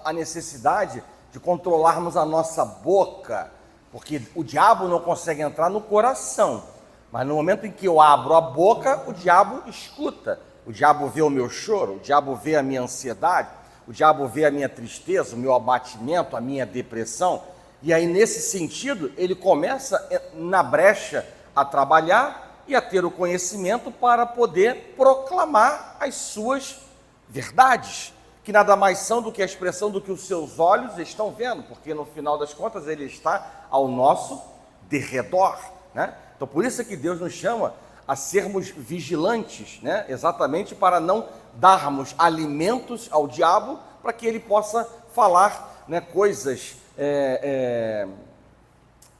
a necessidade de controlarmos a nossa boca, porque o diabo não consegue entrar no coração, mas no momento em que eu abro a boca, o diabo escuta. O diabo vê o meu choro, o diabo vê a minha ansiedade, o diabo vê a minha tristeza, o meu abatimento, a minha depressão. E aí, nesse sentido, ele começa na brecha a trabalhar e a ter o conhecimento para poder proclamar as suas verdades, que nada mais são do que a expressão do que os seus olhos estão vendo, porque no final das contas ele está ao nosso derredor, né? Então por isso é que Deus nos chama a sermos vigilantes, né? Exatamente para não darmos alimentos ao diabo, para que ele possa falar, né, coisas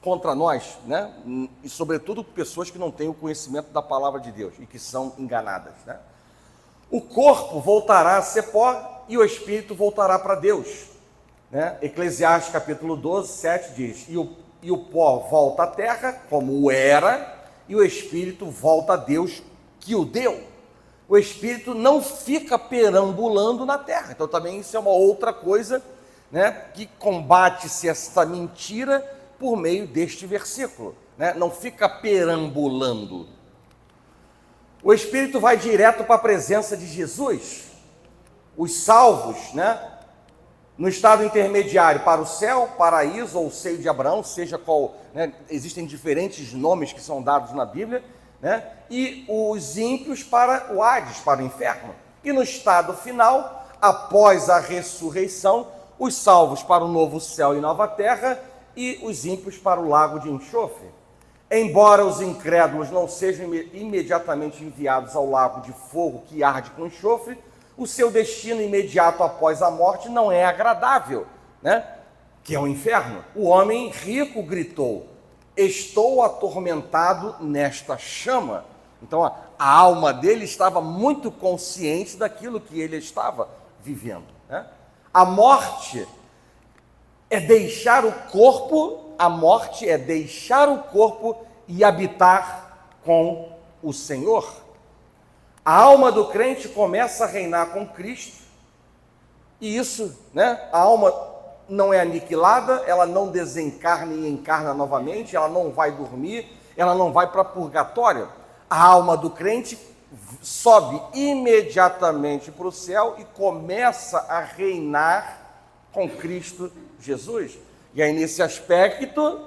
contra nós, né? E sobretudo pessoas que não têm o conhecimento da palavra de Deus e que são enganadas, né? O corpo voltará a ser pó e o espírito voltará para Deus, né? Eclesiastes capítulo 12, 7 diz: e o pó volta à terra como era, e o espírito volta a Deus que o deu. O espírito não fica perambulando na terra. Então também isso é uma outra coisa, né, que combate-se essa mentira por meio deste versículo, né? Não fica perambulando. O Espírito vai direto para a presença de Jesus. Os salvos, né, no estado intermediário para o céu, paraíso ou o seio de Abraão, seja qual, né, existem diferentes nomes que são dados na Bíblia, né, e os ímpios para o Hades, para o inferno. E no estado final, após a ressurreição, os salvos para o novo céu e nova terra e os ímpios para o lago de enxofre. Embora os incrédulos não sejam imediatamente enviados ao lago de fogo que arde com enxofre, o seu destino imediato após a morte não é agradável, né? que é o inferno. O homem rico gritou: estou atormentado nesta chama. Então a alma dele estava muito consciente daquilo que ele estava vivendo, né? A morte é deixar o corpo, e habitar com o Senhor. A alma do crente começa a reinar com Cristo, e isso, né? A alma não é aniquilada, ela não desencarna e encarna novamente, ela não vai dormir, ela não vai para purgatório. A alma do crente sobe imediatamente para o céu e começa a reinar com Cristo Jesus. E aí, nesse aspecto,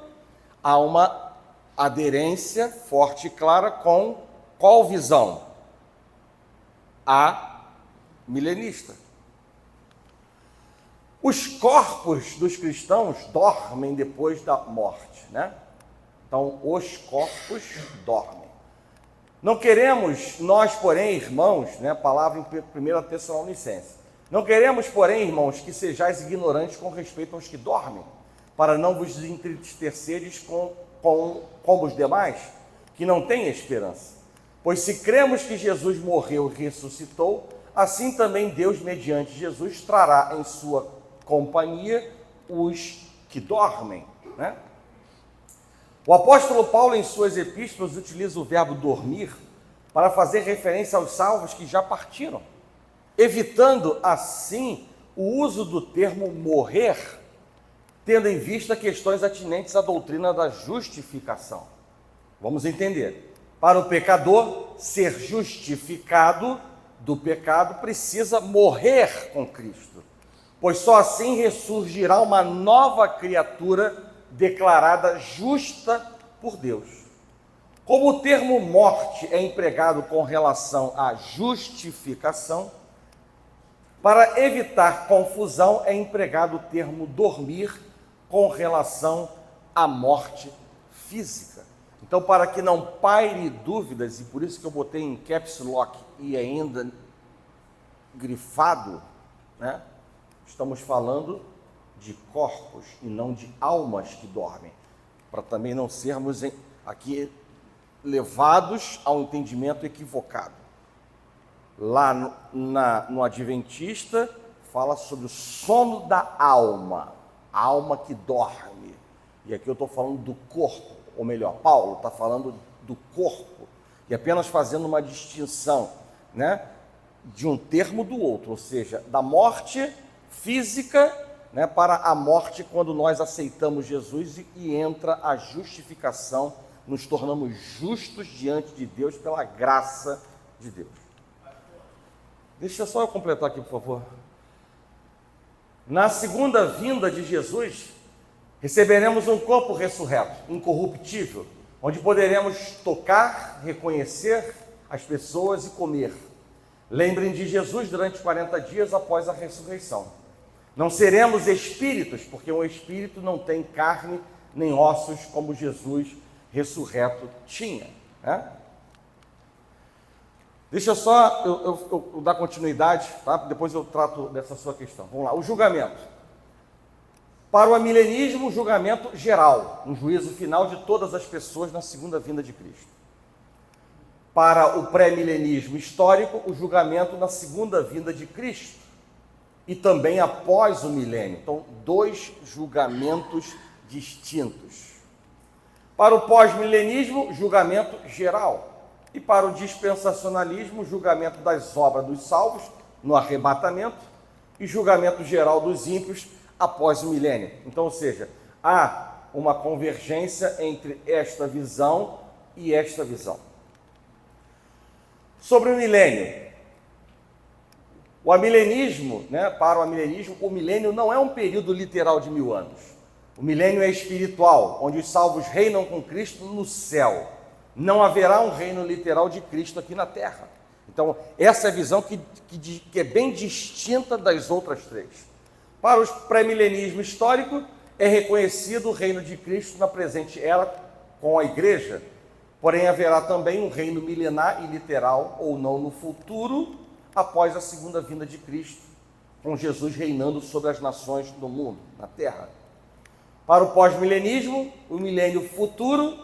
há uma aderência forte e clara com qual visão? A milenista. Os corpos dos cristãos dormem depois da morte, né? Então, os corpos dormem. Não queremos, nós, porém, irmãos, né? Palavra em 1 Tessalonicenses. Não queremos, porém, irmãos, que sejais ignorantes com respeito aos que dormem, para não vos entristecerdes como os demais, que não têm esperança. Pois se cremos que Jesus morreu e ressuscitou, assim também Deus, mediante Jesus, trará em sua companhia os que dormem, né? O apóstolo Paulo, em suas epístolas, utiliza o verbo dormir para fazer referência aos salvos que já partiram, evitando assim o uso do termo morrer, tendo em vista questões atinentes à doutrina da justificação. Vamos entender. Para o pecador ser justificado do pecado, precisa morrer com Cristo, pois só assim ressurgirá uma nova criatura declarada justa por Deus. Como o termo morte é empregado com relação à justificação, para evitar confusão é empregado o termo dormir com relação à morte física. Então, para que não paire dúvidas, e por isso que eu botei em caps lock e ainda grifado, né? Estamos falando de corpos e não de almas que dormem, para também não sermos aqui levados ao entendimento equivocado. Lá no Adventista, fala sobre o sono da alma, a alma que dorme. E aqui eu estou falando do corpo, ou melhor, Paulo está falando do corpo, e apenas fazendo uma distinção, né, de um termo do outro, ou seja, da morte física, né, para a morte quando nós aceitamos Jesus e entra a justificação, nos tornamos justos diante de Deus pela graça de Deus. Deixa só eu completar aqui, por favor. Na segunda vinda de Jesus, receberemos um corpo ressurreto, incorruptível, onde poderemos tocar, reconhecer as pessoas e comer. Lembrem de Jesus durante 40 dias após a ressurreição. Não seremos espíritos, porque um espírito não tem carne nem ossos como Jesus ressurreto tinha, né? Deixa só eu dar continuidade, tá? Depois eu trato dessa sua questão. Vamos lá, o julgamento. Para o amilenismo, o julgamento geral, um juízo final de todas as pessoas na segunda vinda de Cristo. Para o pré-milenismo histórico, o julgamento na segunda vinda de Cristo e também após o milênio. Então, dois julgamentos distintos. Para o pós-milenismo, julgamento geral. E para o dispensacionalismo, julgamento das obras dos salvos no arrebatamento e julgamento geral dos ímpios após o milênio. Então, ou seja, há uma convergência entre esta visão e esta visão. Sobre o milênio. O amilenismo, né, para o amilenismo, o milênio não é um período literal de 1000 anos. O milênio é espiritual, onde os salvos reinam com Cristo no céu. Não haverá um reino literal de Cristo aqui na terra. Então, essa é a visão que é bem distinta das outras três. Para o pré-milenismo histórico, é reconhecido o reino de Cristo na presente era com a igreja, porém haverá também um reino milenar e literal, ou não, no futuro, após a segunda vinda de Cristo, com Jesus reinando sobre as nações do mundo, na terra. Para o pós-milenismo, o milênio futuro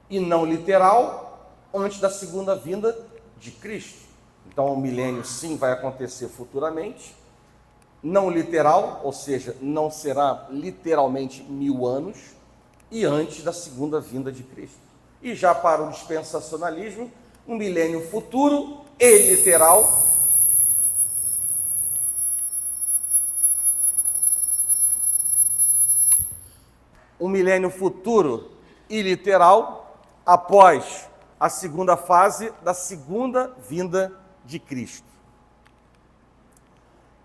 e não literal, antes da segunda vinda de Cristo. Então, o milênio sim vai acontecer futuramente, não literal, ou seja, não será literalmente 1000 anos, e antes da segunda vinda de Cristo. E já para o dispensacionalismo, um milênio futuro e literal, um milênio futuro e literal após a segunda fase da segunda vinda de Cristo.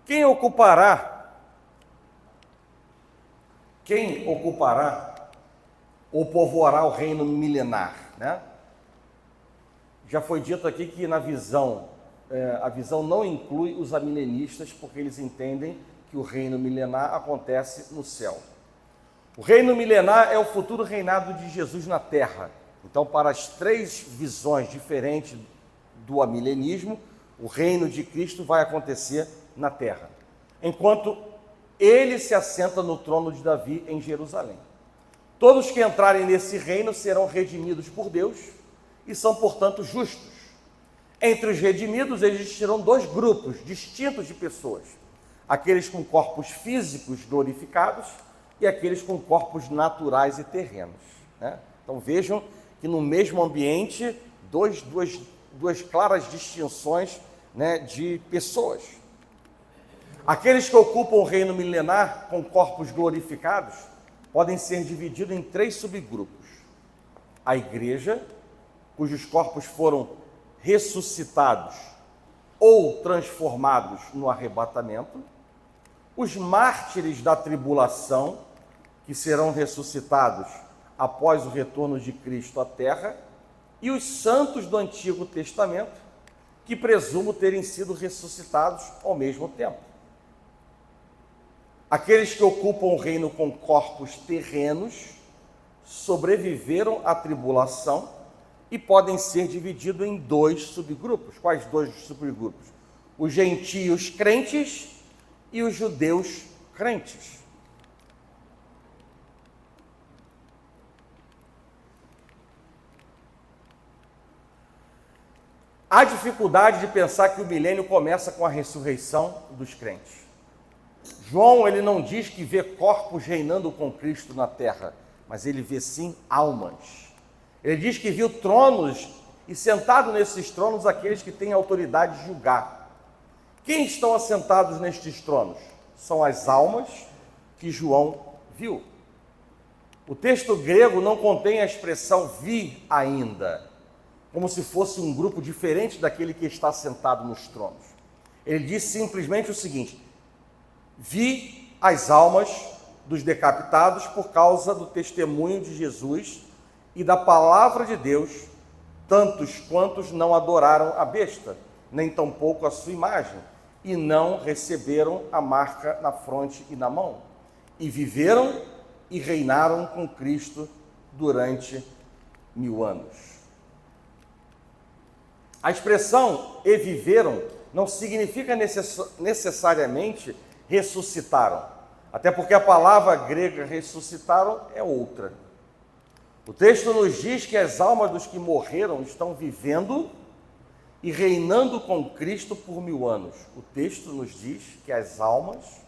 Quem ocupará ou povoará o reino milenar, né? Já foi dito aqui que na visão, a visão não inclui os amilenistas, porque eles entendem que o reino milenar acontece no céu. O reino milenar é o futuro reinado de Jesus na terra. Então, para as três visões diferentes do amilenismo, o reino de Cristo vai acontecer na terra, enquanto ele se assenta no trono de Davi em Jerusalém. Todos que entrarem nesse reino serão redimidos por Deus e são, portanto, justos. Entre os redimidos existirão dois grupos distintos de pessoas: aqueles com corpos físicos glorificados e aqueles com corpos naturais e terrenos, né? Então vejam que no mesmo ambiente, duas claras distinções, né, de pessoas. Aqueles que ocupam o reino milenar com corpos glorificados podem ser divididos em três subgrupos: a igreja, cujos corpos foram ressuscitados ou transformados no arrebatamento; os mártires da tribulação, que serão ressuscitados após o retorno de Cristo à terra; e os santos do Antigo Testamento, que presumo terem sido ressuscitados ao mesmo tempo. Aqueles que ocupam o reino com corpos terrenos sobreviveram à tribulação e podem ser divididos em dois subgrupos. Quais dois subgrupos? Os gentios crentes e os judeus crentes. Há dificuldade de pensar que o milênio começa com a ressurreição dos crentes. João, ele não diz que vê corpos reinando com Cristo na terra, mas ele vê sim almas. Ele diz que viu tronos e sentado nesses tronos aqueles que têm autoridade de julgar. Quem estão assentados nestes tronos? São as almas que João viu. O texto grego não contém a expressão vi ainda, como se fosse um grupo diferente daquele que está sentado nos tronos. Ele diz simplesmente o seguinte: vi as almas dos decapitados por causa do testemunho de Jesus e da palavra de Deus, tantos quantos não adoraram a besta, nem tampouco a sua imagem, e não receberam a marca na fronte e na mão, e viveram e reinaram com Cristo durante 1000 anos. A expressão "e viveram" não significa necessariamente ressuscitaram, até porque a palavra grega ressuscitaram é outra. O texto nos diz que as almas dos que morreram estão vivendo e reinando com Cristo por 1000 anos. O texto nos diz que as almas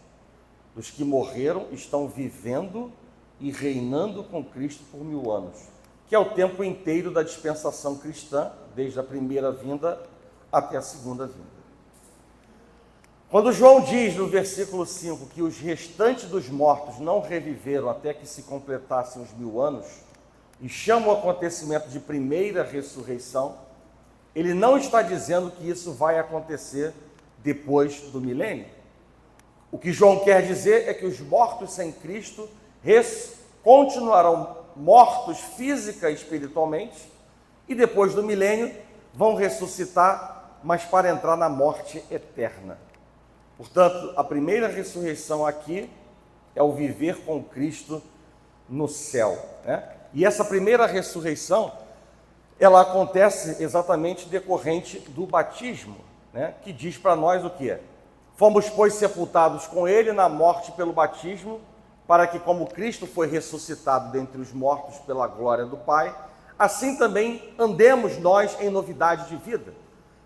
dos que morreram estão vivendo e reinando com Cristo por 1000 anos, que é o tempo inteiro da dispensação cristã, desde a primeira vinda até a segunda vinda. Quando João diz no versículo 5 que os restantes dos mortos não reviveram até que se completassem os 1000 anos, e chama o acontecimento de primeira ressurreição, ele não está dizendo que isso vai acontecer depois do milênio. O que João quer dizer é que os mortos sem Cristo continuarão mortos física e espiritualmente, e depois do milênio vão ressuscitar, mas para entrar na morte eterna. Portanto, a primeira ressurreição aqui é o viver com Cristo no céu, né? E essa primeira ressurreição, ela acontece exatamente decorrente do batismo, né? Que diz para nós o quê? Fomos, pois, sepultados com ele na morte pelo batismo, para que, como Cristo foi ressuscitado dentre os mortos pela glória do Pai, assim também andemos nós em novidade de vida.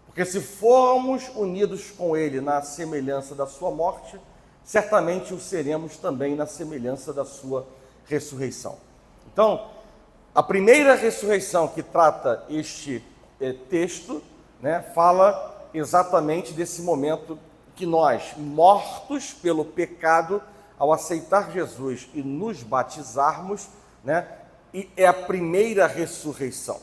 Porque se formos unidos com Ele na semelhança da sua morte, certamente o seremos também na semelhança da sua ressurreição. Então, a primeira ressurreição que trata este texto, né, fala exatamente desse momento que nós, mortos pelo pecado, ao aceitar Jesus e nos batizarmos, né, e é a primeira ressurreição.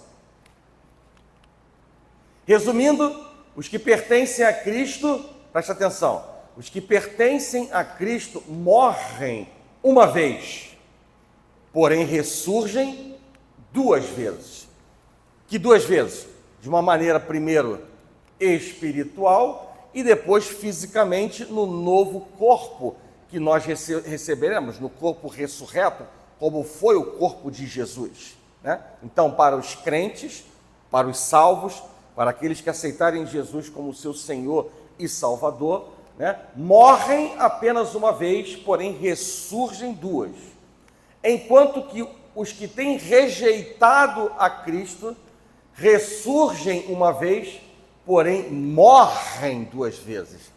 Resumindo, os que pertencem a Cristo, presta atenção, os que pertencem a Cristo morrem uma vez, porém ressurgem duas vezes. Que duas vezes? De uma maneira, primeiro, espiritual e depois fisicamente no novo corpo que nós receberemos, no corpo ressurreto, como foi o corpo de Jesus, né? Então, para os crentes, para os salvos, para aqueles que aceitarem Jesus como seu Senhor e Salvador, né, morrem apenas uma vez, porém ressurgem duas. Enquanto que os que têm rejeitado a Cristo ressurgem uma vez, porém morrem duas vezes.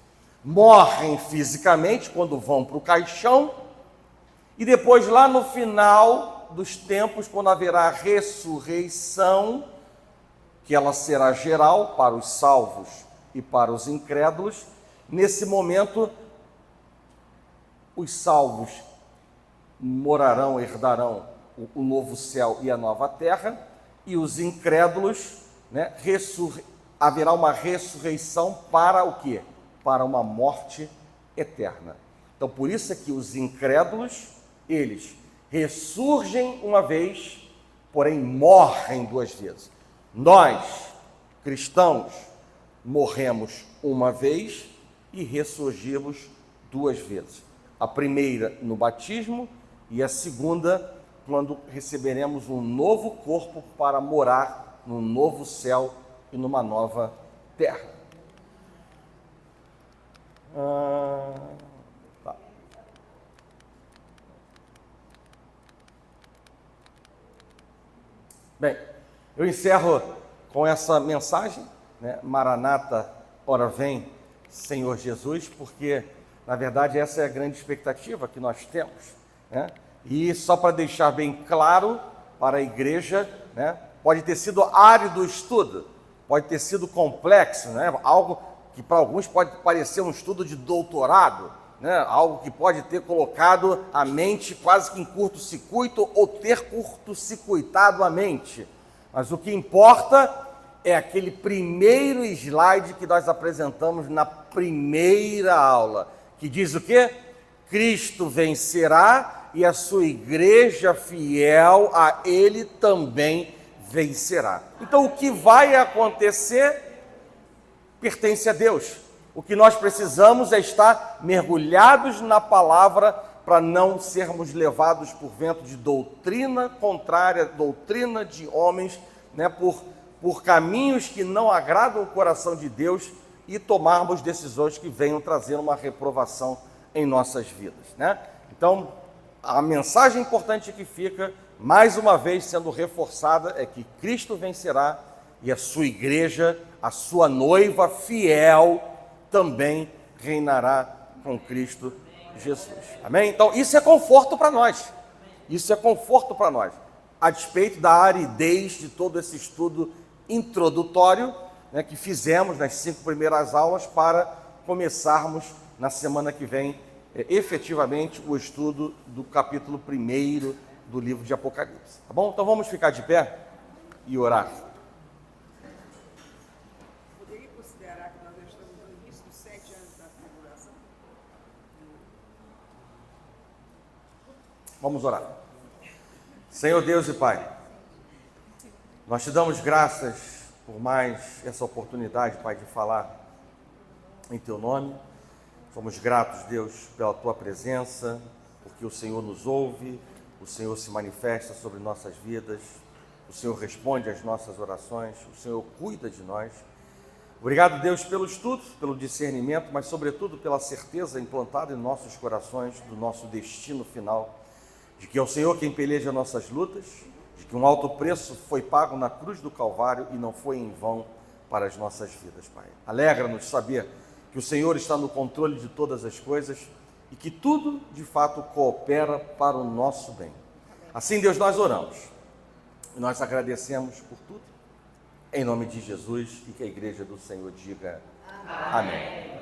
Morrem fisicamente quando vão para o caixão e depois lá no final dos tempos, quando haverá ressurreição, que ela será geral para os salvos e para os incrédulos, nesse momento os salvos morarão, herdarão o novo céu e a nova terra, e os incrédulos, né, haverá uma ressurreição para o quê? Para uma morte eterna. Então, por isso é que os incrédulos, eles ressurgem uma vez, porém morrem duas vezes. Nós, cristãos, morremos uma vez e ressurgimos duas vezes. A primeira no batismo e a segunda quando receberemos um novo corpo para morar num novo céu e numa nova terra. Tá. Bem, eu encerro com essa mensagem, né? Maranata, ora vem, Senhor Jesus, porque, na verdade, essa é a grande expectativa que nós temos, né? E só para deixar bem claro para a igreja, né? Pode ter sido árido o estudo, pode ter sido complexo, né? Algo que para alguns pode parecer um estudo de doutorado, né? Algo que pode ter colocado a mente quase que em curto-circuito ou ter curto-circuitado a mente. Mas o que importa é aquele primeiro slide que nós apresentamos na primeira aula, que diz o quê? Cristo vencerá e a sua igreja fiel a Ele também vencerá. Então, o que vai acontecer pertence a Deus. O que nós precisamos é estar mergulhados na palavra para não sermos levados por vento de doutrina contrária, doutrina de homens, né, por caminhos que não agradam o coração de Deus e tomarmos decisões que venham trazer uma reprovação em nossas vidas, né? Então, a mensagem importante que fica, mais uma vez sendo reforçada, é que Cristo vencerá e a sua igreja, a sua noiva fiel, também reinará com Cristo Jesus. Amém? Então, isso é conforto para nós. Isso é conforto para nós. A despeito da aridez de todo esse estudo introdutório, né, que fizemos nas 5 primeiras aulas para começarmos na semana que vem, efetivamente, o estudo do capítulo 1 do livro de Apocalipse. Tá bom? Então vamos ficar de pé e orar. Poderia considerar que nós já estamos no início dos 7 anos da tribulação? Vamos orar. Senhor Deus e Pai, nós te damos graças por mais essa oportunidade, Pai, de falar em Teu nome. Somos gratos, Deus, pela Tua presença, porque o Senhor nos ouve, o Senhor se manifesta sobre nossas vidas, o Senhor responde às nossas orações, o Senhor cuida de nós. Obrigado, Deus, pelo estudo, pelo discernimento, mas sobretudo pela certeza implantada em nossos corações do nosso destino final, de que é o Senhor quem peleja nossas lutas, de que um alto preço foi pago na cruz do Calvário e não foi em vão para as nossas vidas, Pai. Alegra-nos saber que o Senhor está no controle de todas as coisas e que tudo, de fato, coopera para o nosso bem. Assim, Deus, nós oramos e nós agradecemos por tudo, em nome de Jesus, e que a igreja do Senhor diga amém.